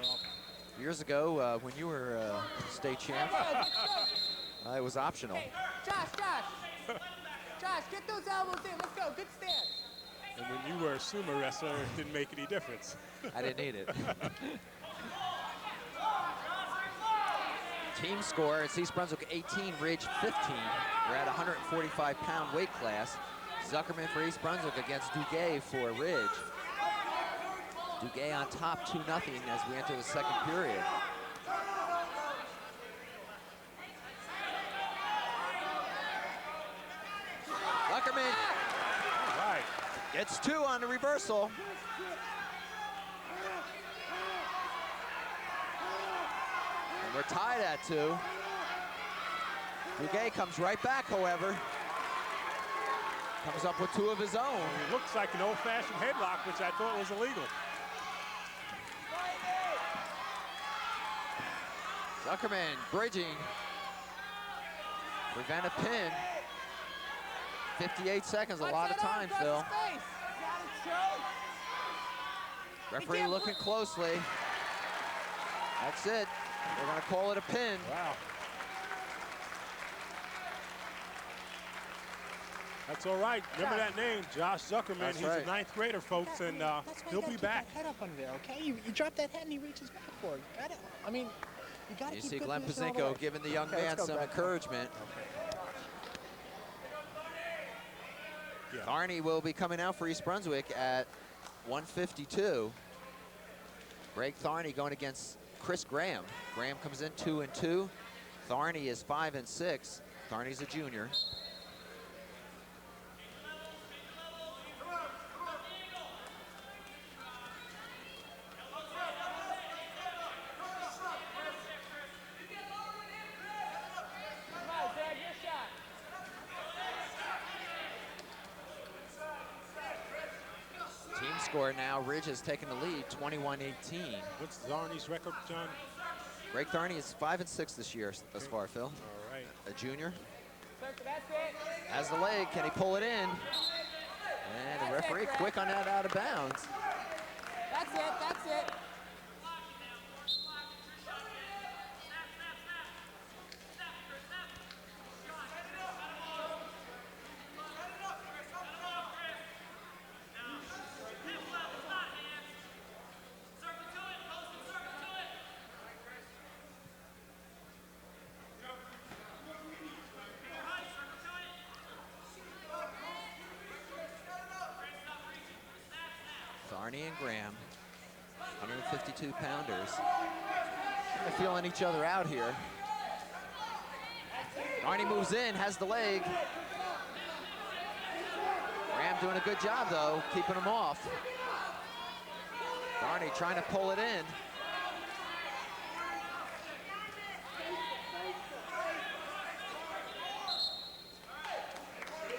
Well, Years ago, when you were state champ, it was optional. Hey, Josh. Josh, get those elbows in. Let's go. Good stance. and when you were a sumo wrestler, it didn't make any difference. I didn't need it. Team score, it's East Brunswick 18, Ridge 15. We're at 145-pound weight class. Zuckerman for East Brunswick against Duguay for Ridge. Duguay on top 2-0 as we enter the second period. Zuckerman gets 2 on the reversal. And we're tied at 2. Duguay comes right back, however. Comes up with 2 of his own. It looks like an old-fashioned headlock, which I thought was illegal. Zuckerman bridging. Prevent a pin. 58 seconds, a lot of time, Phil. Referee looking closely. That's it. They're going to call it a pin. Wow. That's all right. Remember that name, Josh Zuckerman. That's He's right. a 9th grader, folks, and he'll be back. Head up under there, okay? You drop that head and he reaches back for it. Got it? I mean, you got to You keep see good Glenn position all the Pazinko way. giving the young Okay, man let's go some back. encouragement. Yeah. Thorny will be coming out for East Brunswick at 152. Greg Thorny going against Chris Graham. Graham comes in 2-2. Thorny is 5-6. Thorny's a junior. score now, Ridge has taken the lead, 21-18. What's Zarney's record, John? Greg Tharney is 5-6 this year thus far, Phil. All right. A junior. That's it. Has the leg, can he pull it in? And the referee quick on that, out of bounds. That's it. Tharney and Graham, 152 pounders. Kind of feeling each other out here. Tharney moves in, has the leg. Graham doing a good job though, keeping him off. Tharney trying to pull it in.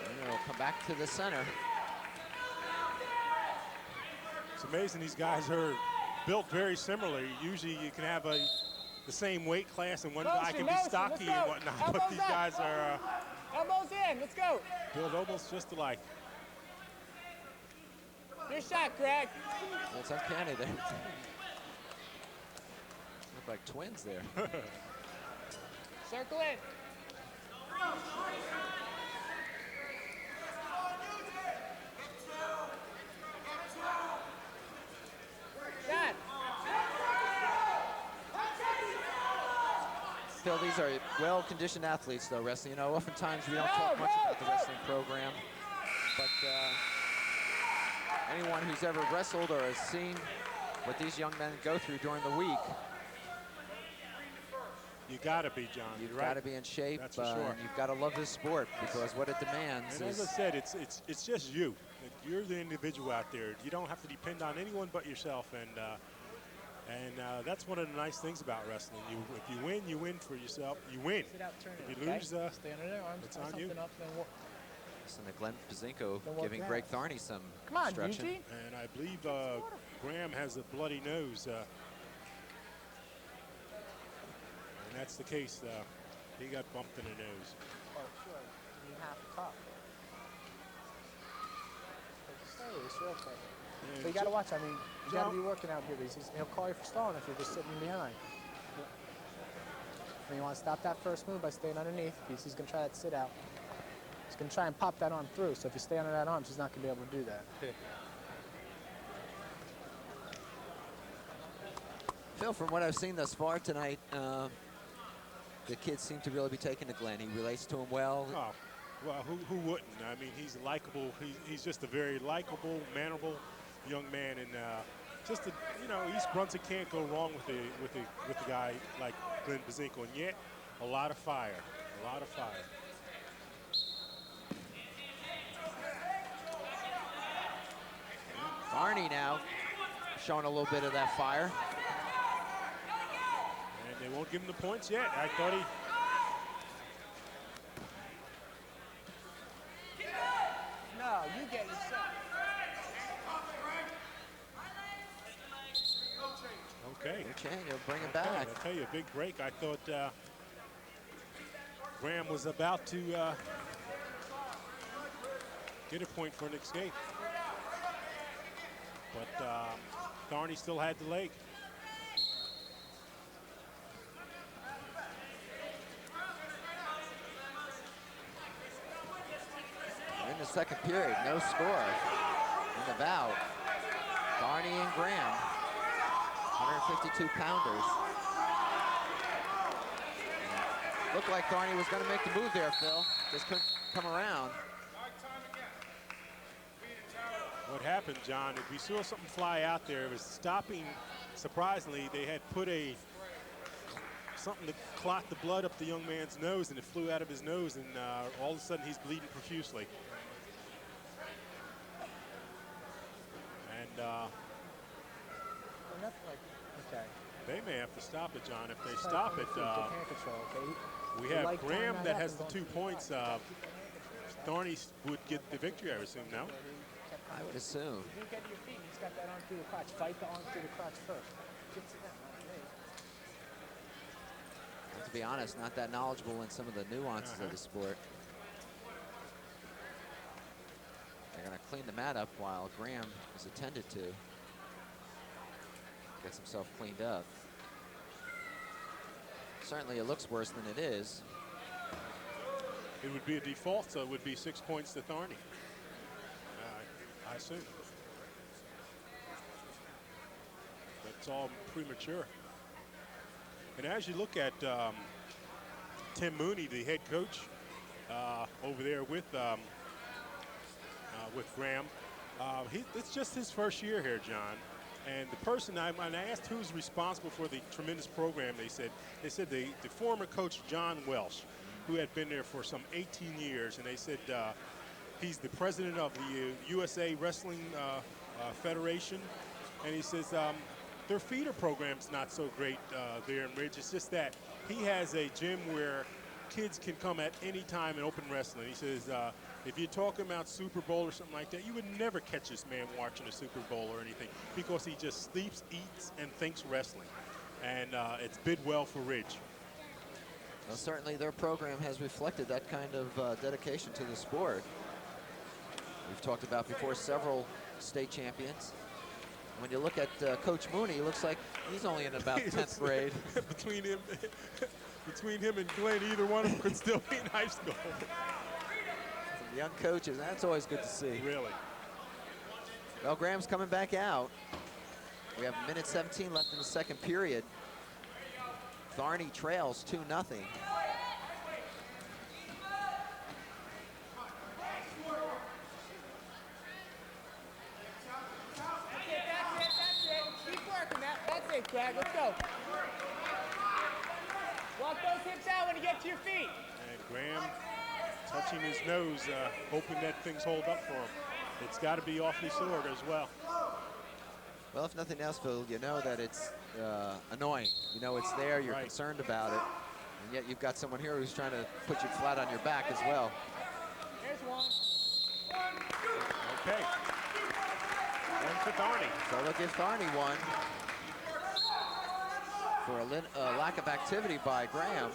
And it'll come back to the center. It's amazing these guys are built very similarly. Usually you can have the same weight class and one guy can be stocky and whatnot, but these guys are Elbows in, let's go. built almost just alike. Your shot, Greg. It's uncanny there. Look like twins there. Circle in. Shot. Phil, these are well-conditioned athletes, though, wrestling. You know, oftentimes we don't talk much about the wrestling program, but anyone who's ever wrestled or has seen what these young men go through during the week, You gotta be, John. you've You're got to right. be in shape. That's for sure. And you've got to love this sport because what it demands And as I is. said, it's just you. You're the individual out there. You don't have to depend on anyone but yourself, and that's one of the nice things about wrestling. If you win for yourself. You win. Sit out, turn If it, you okay? lose, Stay under their arms. it's tie on you. something up, then walk. Listen to Glenn Pazinko Then walk giving down. Greg Tharney some Come on, instruction. Eugene. And I believe Graham has a bloody nose. And that's the case. He got bumped in the nose. Oh, sure. You have to talk. It's real quick. And But you got to watch. I mean, you got to Joe- be working out here. He'll call you for stalling if you're just sitting behind. And you want to stop that first move by staying underneath. He's going to try that sit out. He's going to try and pop that arm through. So if you stay under that arm, he's not going to be able to do that. Phil, from what I've seen thus far tonight, the kids seem to really be taking to Glenn. He relates to him well. Oh, well, who wouldn't? I mean, he's likable. He's just a very likable, mannerable young man, and just a, East Brunswick can't go wrong with a guy like Glenn Pazinko, and yet a lot of fire, Tharney now showing a little bit of that fire. And they won't give him the points yet. I thought he. No, you get yourself. Okay. Okay, he'll bring him Okay, back. I'll tell you, a big break. I thought Graham was about to get a point for an escape. But Tharney still had the leg. In the second period, no score in the bout. Tharney and Graham, 152 pounders. Looked like Tharney was going to make the move there, Phil. Just couldn't come around. What happened, John, if we saw something fly out there, it was stopping. Surprisingly, they had put something to clot the blood up the young man's nose, and it flew out of his nose, and all of a sudden he's bleeding profusely. And Okay. they may have to stop it, John. If they stop it, Get hand control, okay? we You have like Graham time that has the happens, 2 points. Tharney would get the victory, I assume, now. Kept I would assume. If you get to your feet, you just got that arm through the crotch. Fight the arm through the crotch first. Get to that, not me. And to be honest, not that knowledgeable in some of the nuances of the sport. They're going to clean the mat up while Graham is attended to. Gets himself cleaned up. Certainly it looks worse than it is. It would be a default, so it would be 6 points to Thorny. I assume. That's all premature. And as you look at Tim Mooney, the head coach over there with Graham, it's just his first year here, John. And the person, when I asked who's responsible for the tremendous program, they said the former coach, John Welsh, who had been there for some 18 years. And they said he's the president of the USA Wrestling Federation. And he says their feeder program's not so great there in Ridge. It's just that he has a gym where kids can come at any time and open wrestling. He says, if you're talking about Super Bowl or something like that, you would never catch this man watching a Super Bowl or anything because he just sleeps, eats, and thinks wrestling. And it's bid well for Ridge. Well, certainly their program has reflected that kind of dedication to the sport. We've talked about before several state champions. When you look at Coach Mooney, he looks like he's only in about 10th grade. Between him and Glenn, either one of them could still be in high school. Some young coaches, that's always good to see. Really. Well, Graham's coming back out. We have 1:17 left in the second period. Tharney trails 2-0. That's it. Keep working that. That's it, Greg. Let's go. Walk those hips out when you get to your feet. And Graham touching his nose, hoping that things hold up for him. It's got to be awfully sore as well. Well, if nothing else, Phil, you know that it's annoying. You know it's there, you're concerned about it, and yet you've got someone here who's trying to put you flat on your back as well. Here's one. Okay. One for Tharney. So they'll give Tharney one for a lack of activity by Graham.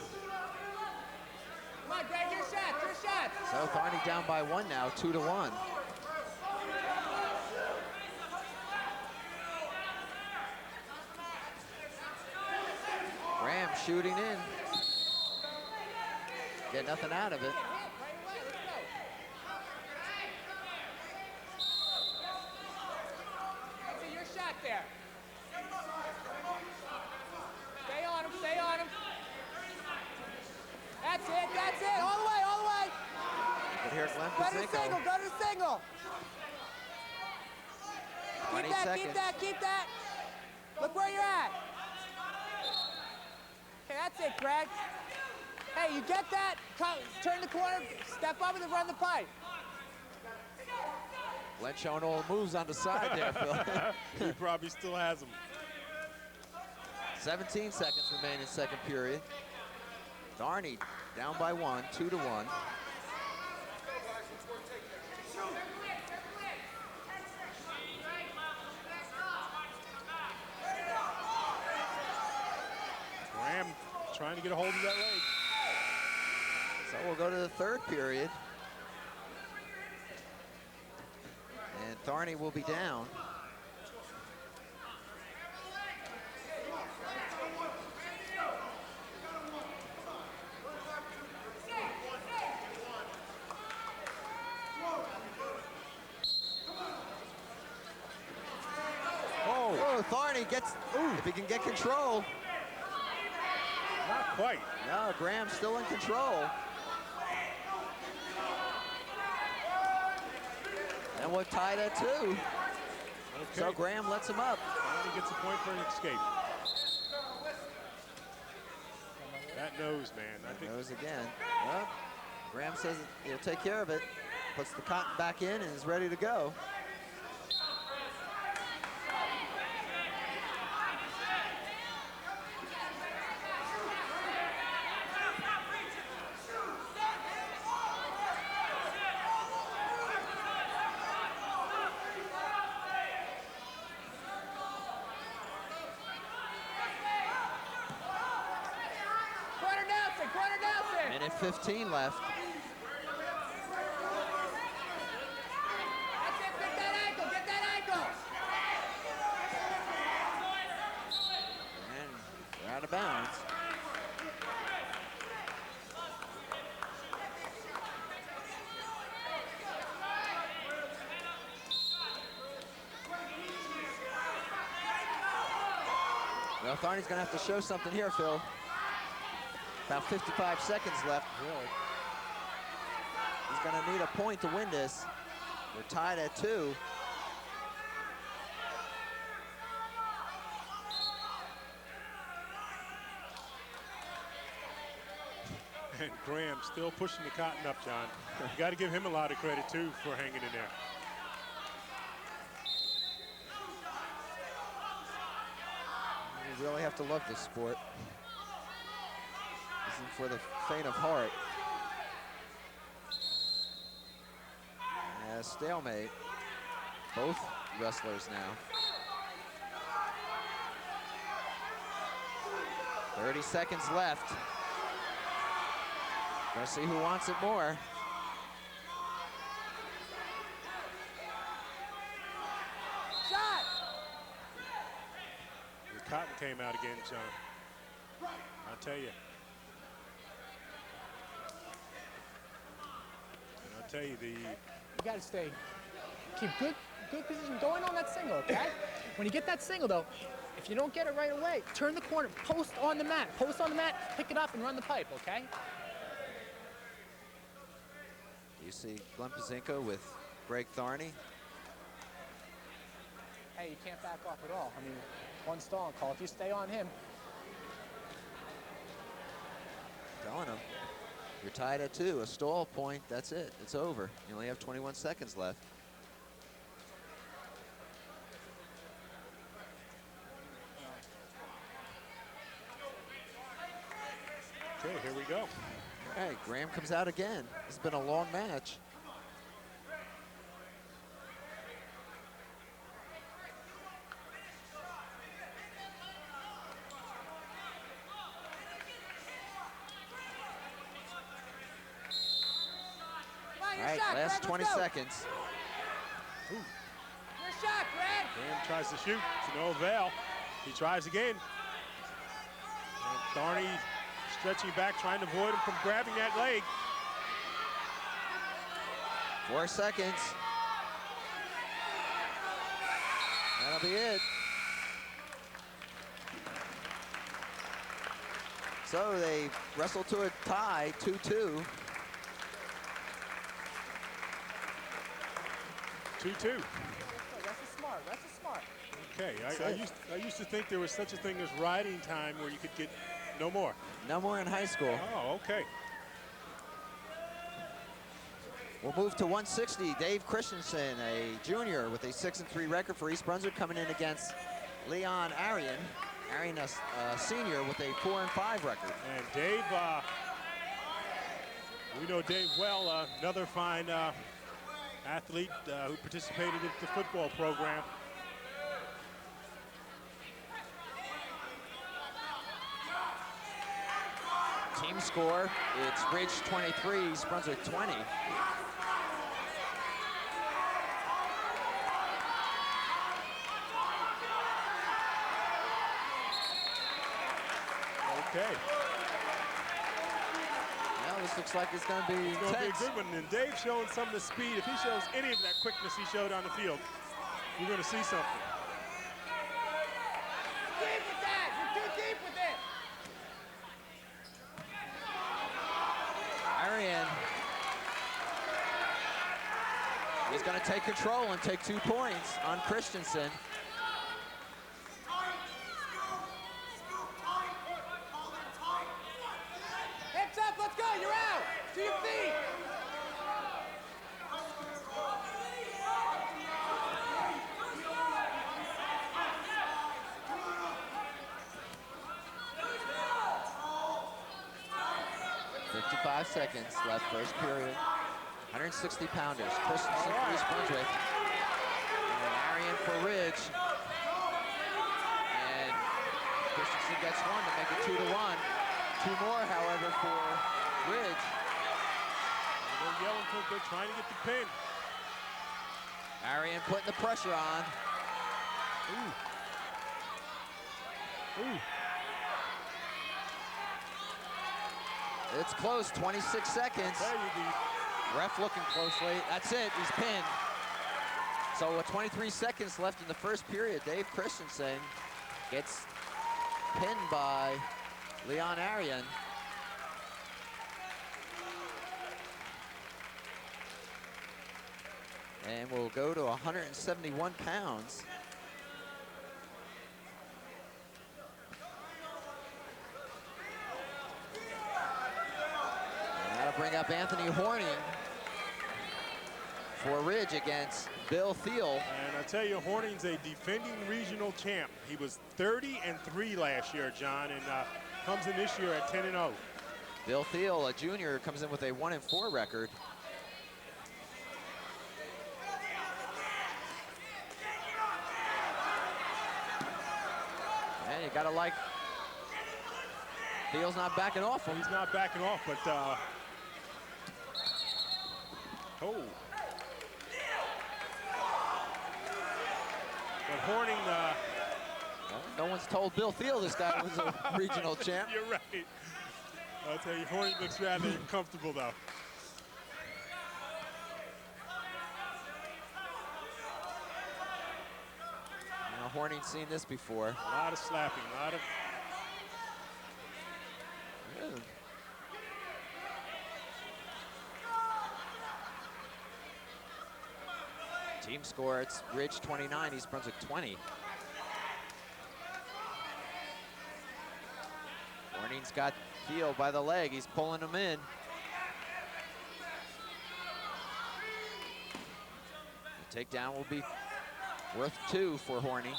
Come on, Greg, your shot, your shot. So Tharney down by one now, 2-1. Graham shooting in. Get nothing out of it. That's your shot there. Stay on him, stay on him. That's it, all the way, all the way. But here's Go to the single, Lempezinko. go to the single. 20 Keep that, seconds. keep that, keep that. Look where you're at. Okay, that's it, Greg. Hey, you get that? Come, turn the corner, step up and then run the pipe. Glenn showing all the moves on the side there, Phil. He probably still has them. 17 seconds remain in second period. Tharney down by one, 2-1. Graham trying to get a hold of that leg. So we'll go to the third period. And Tharney will be down. Oh, Tharney gets, if he can get control. Not quite. No, Graham's still in control. And we're tied at 2. Okay. So Graham lets him up. And he gets a point for an escape. That nose, man. I think Goes again. Well, Graham says he'll take care of it. Puts the cotton back in and is ready to go. 1:15 left. Get that ankle, get that ankle. And we're out of bounds. Well, Tharney's gonna have to show something here, Phil. About 55 seconds left. Really? He's gonna need a point to win this. We're tied at 2. And Graham still pushing the cotton up, John. You got to give him a lot of credit, too, for hanging in there. You really have to love this sport. Isn't for the faint of heart. Stalemate. Both wrestlers now. 30 seconds left. Gonna see who wants it more. Shot! The cotton came out again, John. I'll tell you. And I'll tell you, You got to keep good position going on that single, okay? When you get that single, though, if you don't get it right away, turn the corner, post on the mat, pick it up and run the pipe, okay? You see Glenn Pazinko with Greg Tharney. Hey, you can't back off at all. I mean, one stalling call. If you stay on him, Telling him, you're tied at 2. A stall point, that's it. It's over. You only have 21 seconds left. okay, here we go. All right, Graham comes out again. It's been a long match. All right, last 20 seconds. Ooh. Your shot, Brad! Graham tries to shoot. It's no avail. He tries again. And Tharney stretching back, trying to avoid him from grabbing that leg. 4 seconds. That'll be it. So they wrestle to a tie, 2-2. 2-2. wrestle smart. Okay, I used to think there was such a thing as riding time where you could get no more. No more in high school. Oh, okay. We'll move to 160. Dave Christensen, a junior with a 6-3 record for East Brunswick, coming in against Leon Arian. Arian, a senior with a 4-5 record. And Dave, we know Dave well, another fine athlete who participated in the football program. Team score, it's Ridge 23, East Brunswick 20. Okay. Well, this looks like it's going to be It's going to be a tense. good one. And Dave showing some of the speed. If he shows any of that quickness he showed on the field, we're going to see something. Deep with that! You're too deep with it! Arian. He's going to take control and take 2 points on Christensen. Hips up, let's go, you're out! To your feet! Five seconds left, first period. 160 pounders. Christensen for East Brunswick. And Arian for Ridge. And Christensen gets 1 to make it 2-1. 2 more, however, for Ridge. They're yelling for, they're trying to get the pin. Arian putting the pressure on. Ooh. Ooh. It's close, 26 seconds. There you go. Ref looking closely. That's it, he's pinned. So with 23 seconds left in the first period, Dave Christensen gets pinned by Leon Arian. And we'll go to 171 pounds. And that'll bring up Anthony Horning for Ridge against Bill Thiel. And I tell you, Horning's a defending regional champ. He was 30-3 last year, John, and comes in this year at 10-0. Bill Thiel, a junior, comes in with a 1-4 record. And you gotta like, Thiel's not backing off him. He's not backing off, but oh. But Horning, Well, no one's told Bill Thiel this guy was a regional champ. You're right. I'll tell you, Horning looks rather uncomfortable, though. Now, Horning's seen this before. A lot of slapping, a lot of... Yeah. Team score, it's Ridge 29, East Brunswick 20. Horning's got Thiel by the leg, he's pulling him in. The takedown will be worth 2 for Horning.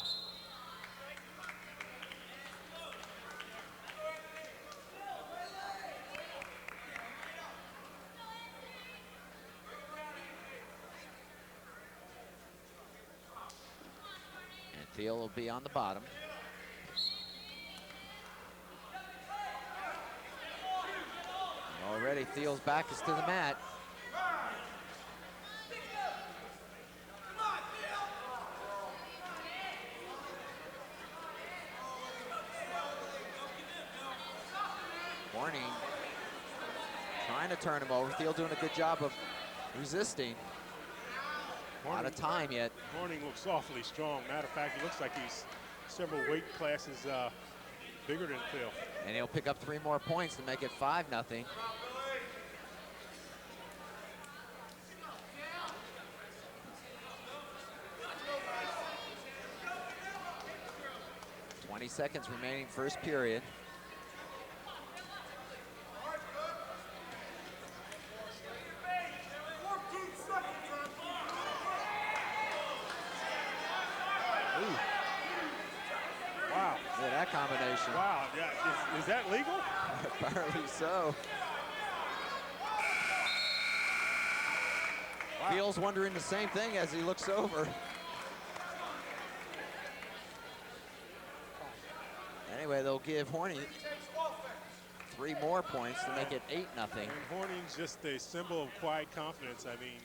And Thiel will be on the bottom. Already Thiel's back is to the mat. Horning trying to turn him over. Thiel doing a good job of resisting. Not a time yet. Horning looks awfully strong. Matter of fact, he looks like he's several weight classes bigger than Thiel. And he'll pick up 3 more points to make it 5-0. 20 seconds remaining first period. Ooh. Wow. Look at that combination. Wow, yeah, is that legal? Apparently so. Wow. Thiel's wondering the same thing as he looks over. Anyway, they'll give Horning 3 more points to make it 8-0. And Horning's just a symbol of quiet confidence. I mean,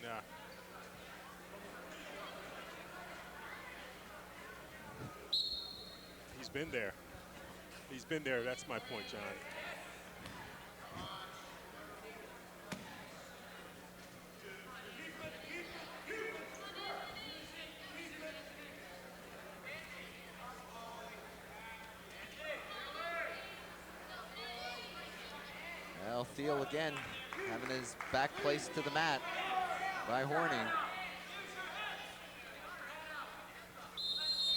he's been there. He's been there, that's my point, John. Well, Thiel again having his back placed to the mat by Horning.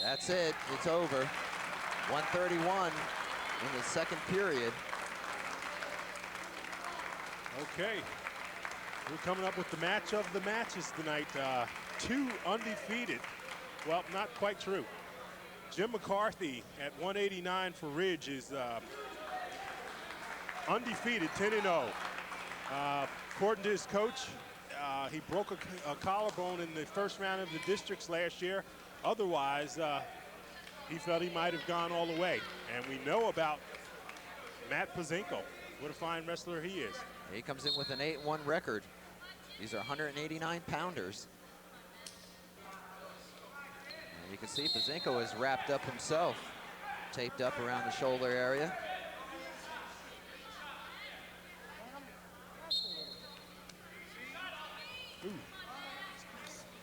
That's it, it's over. 131 in the second period. Okay, we're coming up with the match of the matches tonight. 2 undefeated. Well, not quite true. Jim McCarthy at 189 for Ridge is undefeated, 10-0. According to his coach, he broke a collarbone in the first round of the districts last year. Otherwise, he felt he might have gone all the way. And we know about Matt Pazinko. What a fine wrestler he is. He comes in with an 8-1 record. These are 189-pounders. You can see Pazinko is wrapped up himself, taped up around the shoulder area.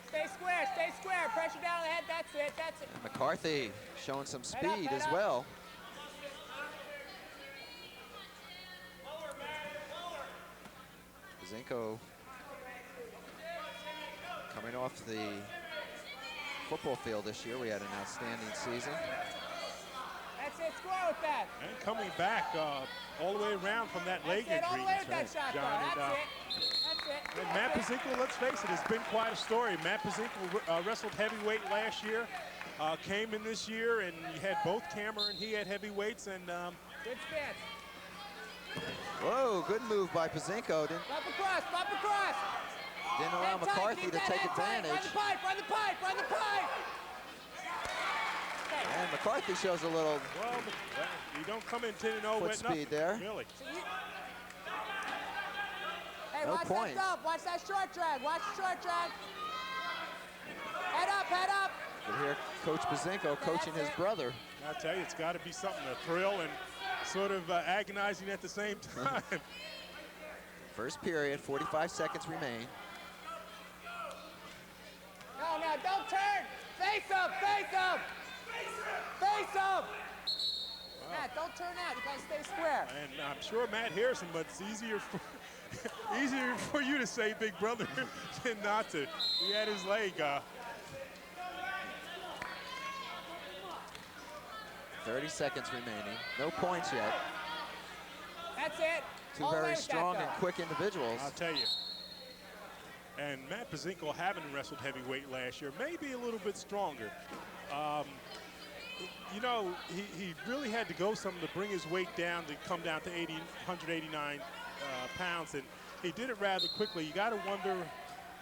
Stay square, pressure down the head, that's it. And McCarthy showing some speed as well. Pazinko coming off the football field this year. We had an outstanding season. That's it, score with that. And coming back all the way around from that leg injury. All the way with that shot, John, that's it. And Matt Pazinko, let's face it, it's been quite a story. Matt Pazinko wrestled heavyweight last year, came in this year, and you had both Cameron and he had heavyweights. And good spin. Whoa, good move by Pazinko. Bump across. Didn't allow McCarthy to take advantage. Run the pipe. And McCarthy shows a little well, you don't come in 10-0 foot with speed nothing, there. really. Hey, No watch point. that stop. Watch that short drag. Head up. But here, Coach Pazinko coaching his brother. I tell you, it's got to be something, a thrill and sort of agonizing at the same time. First period, 45 seconds remain. No, don't turn. Face up. Matt, don't turn out. You gotta stay square. And I'm sure Matt hears him, but it's easier for you to say, big brother, than not to. He had his leg. 30 seconds remaining. No points yet. That's it. Two All the way very with that, strong though. and quick individuals. I'll tell you. And Matt Pazinko, having wrestled heavyweight last year, may be a little bit stronger. You know, he really had to go something to bring his weight down to come down to 189 pounds, and he did it rather quickly. You got to wonder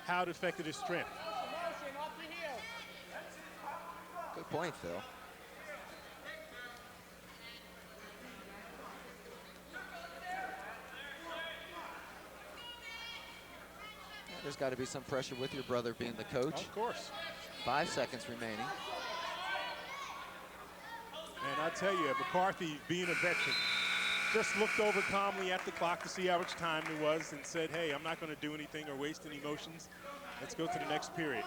how it affected his strength. Motion off your heel. Good point, Phil. There's got to be some pressure with your brother being the coach. Of course. 5 seconds remaining. And I tell you, McCarthy, being a veteran, just looked over calmly at the clock to see how much time there was and said, hey, I'm not going to do anything or waste any motions. Let's go to the next period.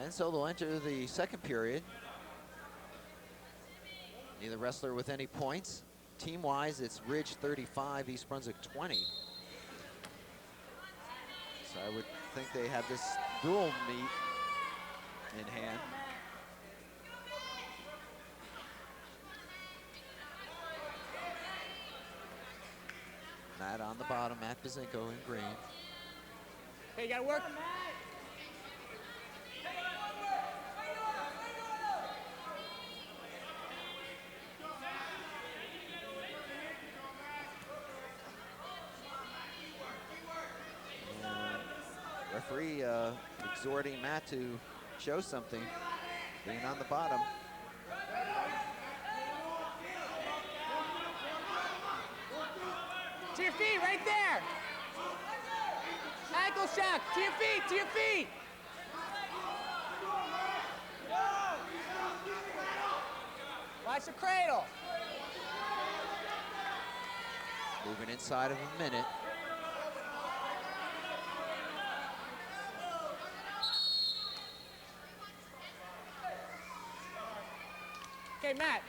And so they'll enter the second period. Neither wrestler with any points. Team-wise, it's Ridge 35, East Brunswick 20. So I would think they have this dual meet in hand. Matt on the bottom, Matt Pazinko in green. Hey, you gotta work. Referee exhorting Matt to show something, being on the bottom. To your feet, right there. Ankle shock. To your feet. Watch the cradle. Moving inside of a minute. Okay, Matt,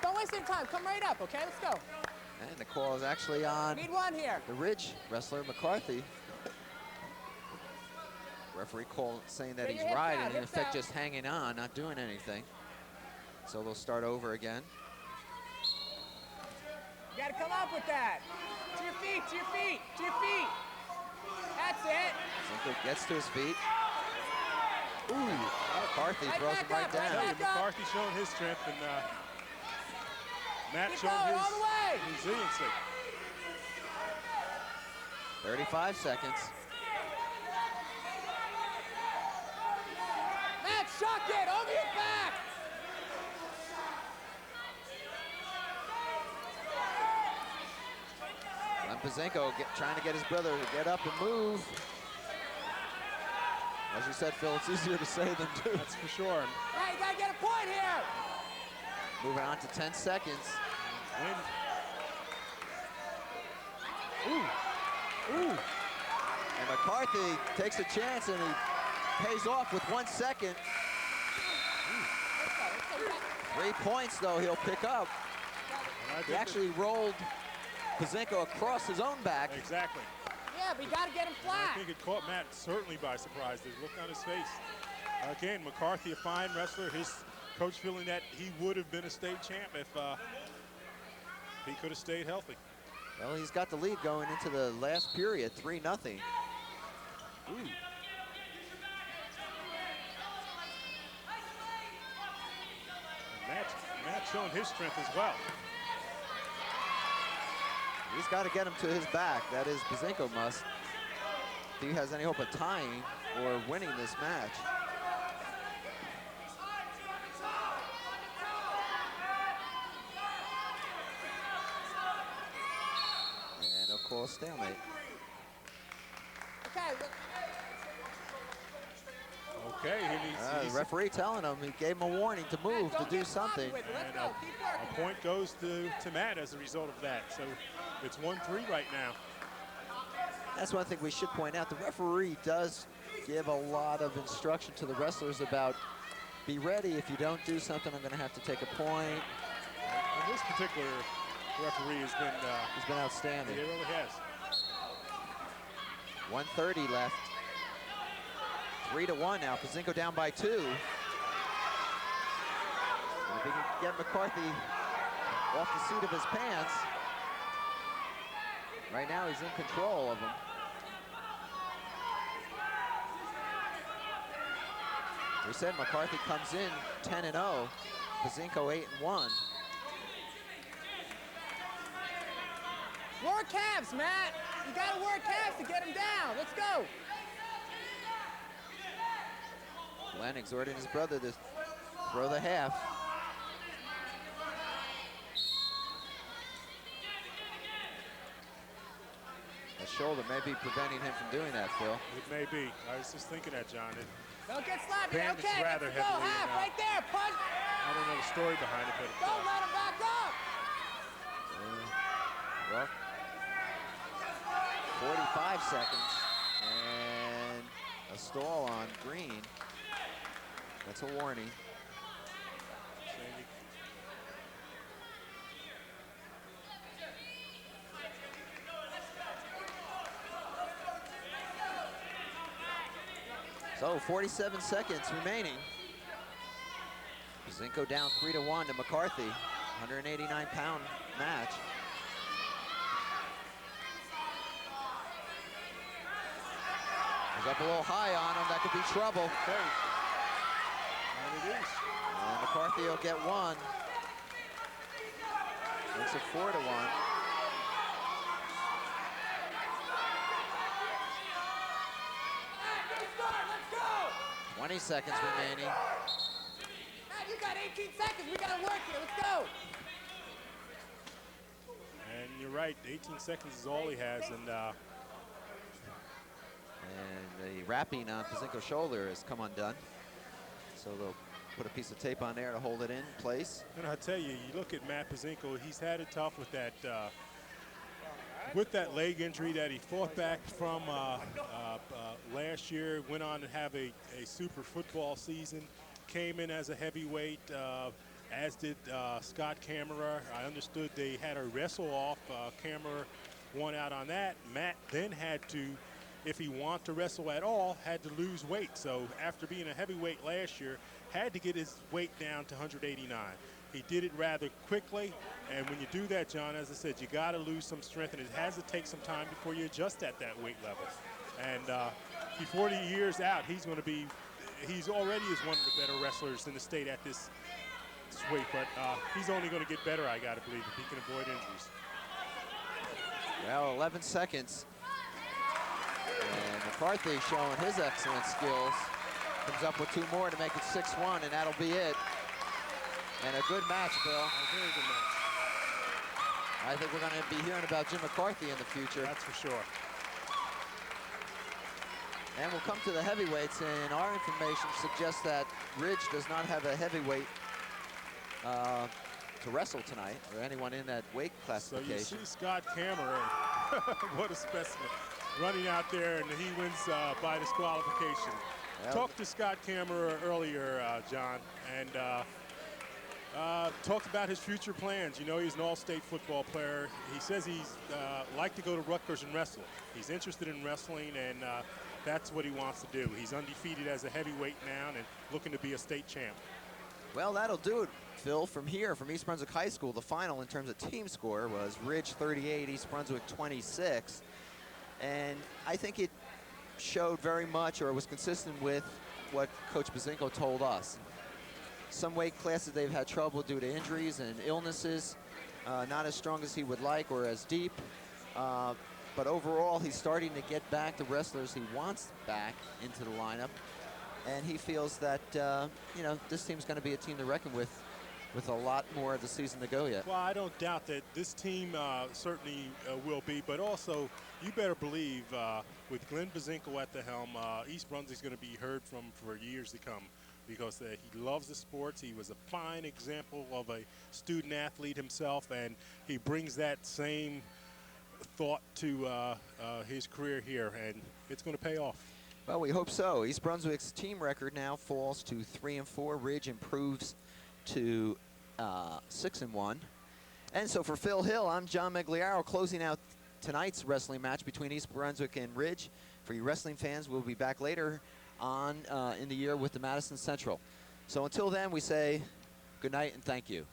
don't waste any time. Come right up, okay? Let's go. And the call is actually on Need one here. the Ridge wrestler, McCarthy. Referee call saying that Bring he's your hips riding, out, in hips effect out. just hanging on, not doing anything. So they'll start over again. You gotta come up with that. To your feet. That's it. Zinko gets to his feet. Ooh, McCarthy Right throws him back right up, I tell down. you, McCarthy showing his strength, and Matt Keep showing going, his all the way. resiliency. 35 seconds. Matt, shock it. Over your back. Pazinko trying to get his brother to get up and move. As you said, Phil, it's easier to say than do. That's for sure. Hey, you gotta get a point here. Moving on to 10 seconds. Ooh. And McCarthy takes a chance and he pays off with 1 second. 3 points though he'll pick up. He actually rolled Pazinko across his own back. Exactly. Yeah, but you gotta get him flat. I think it caught Matt certainly by surprise. The look on his face. Again, McCarthy, a fine wrestler. His coach feeling that he would have been a state champ if he could have stayed healthy. Well, he's got the lead going into the last period, 3-0. Ooh. Matt showing his strength as well. He's got to get him to his back. That is, Pazinko must. If he has any hope of tying or winning this match. And of course, stalemate. Okay, look. Okay, The referee telling him, he gave him a warning to move, to do something. Let's And go. Keep working. a point goes to Matt as a result of that. So it's 1-3 right now. That's one thing we should point out. The referee does give a lot of instruction to the wrestlers about, be ready. If you don't do something, I'm going to have to take a point. And this particular referee has been He's been outstanding. he really has. 1:30 left. 3-1 now. Pazinko down by 2. And if he can get McCarthy off the seat of his pants, right now he's in control of him. We said McCarthy comes in 10-0. Pazinko 8-1. Work calves, Matt. You gotta work calves to get him down. Let's go. Glenn exhorting his brother to throw the half. The shoulder may be preventing him from doing that, Phil. It may be. I was just thinking that, John. Don't get sloppy. Bandaged Okay, rather let's go. heavily Half now. right there. Punch. I don't know the story behind it, but Don't let him back up. Well, 45 seconds and a stall on Green. That's a warning. So 47 seconds remaining. Pazinko down 3-1 to McCarthy. 189-pound match. He's up a little high on him. That could be trouble. okay. And it is. And McCarthy will get 1. Makes it 4-1. Let's go. 20 seconds remaining. Matt, you got 18 seconds. We gotta work here. Let's go. And you're right. 18 seconds is all he has. And The wrapping on Pazinko's shoulder has come undone. So they'll put a piece of tape on there to hold it in place. And I tell you, you look at Matt Pazinko, he's had it tough with that leg injury that he fought back from last year, went on to have a super football season, came in as a heavyweight, as did Scott Kammerer. I understood they had a wrestle off. Kammerer won out on that. Matt then had to, if he wanted to wrestle at all, had to lose weight. So after being a heavyweight last year, had to get his weight down to 189. He did it rather quickly, and when you do that, John, as I said, you got to lose some strength, and it has to take some time before you adjust at that weight level. And before the year's out, he's already is one of the better wrestlers in the state at this weight, but he's only going to get better, I got to believe, if he can avoid injuries. Well, 11 seconds. And McCarthy showing his excellent skills. Comes up with 2 more to make it 6-1, and that'll be it. And a good match, Bill. A very good match. I think we're going to be hearing about Jim McCarthy in the future. That's for sure. And we'll come to the heavyweights, and our information suggests that Ridge does not have a heavyweight to wrestle tonight, or anyone in that weight classification. So you see Scott Cameron, what a specimen, running out there, and he wins by disqualification. Well, Talked to Scott Cameron earlier, John, and talked about his future plans. You know, he's an all-state football player. He says he's like to go to Rutgers and wrestle. He's interested in wrestling, and that's what he wants to do. He's undefeated as a heavyweight now and looking to be a state champ. well, that'll do it, Phil. From here, from East Brunswick High School, the final in terms of team score was Ridge 38, East Brunswick 26. And I think it showed very much, or was consistent with what Coach Bazinko told us. Some weight classes they've had trouble due to injuries and illnesses, not as strong as he would like or as deep. But overall, he's starting to get back the wrestlers he wants back into the lineup. And he feels that, you know, this team's going to be a team to reckon with a lot more of the season to go yet. Well, I don't doubt that this team certainly will be, but also you better believe with Glenn Bazinko at the helm, East Brunswick's going to be heard from for years to come, because he loves the sports. He was a fine example of a student athlete himself, and he brings that same thought to his career here, and it's going to pay off. Well, we hope so. East Brunswick's team record now falls to 3-4. Ridge improves to 6-1. And so for Phil Hill, I'm John Meggiolaro, closing out tonight's wrestling match between East Brunswick and Ridge. For you wrestling fans, we'll be back later on in the year with the Madison Central. So until then, we say good night and thank you.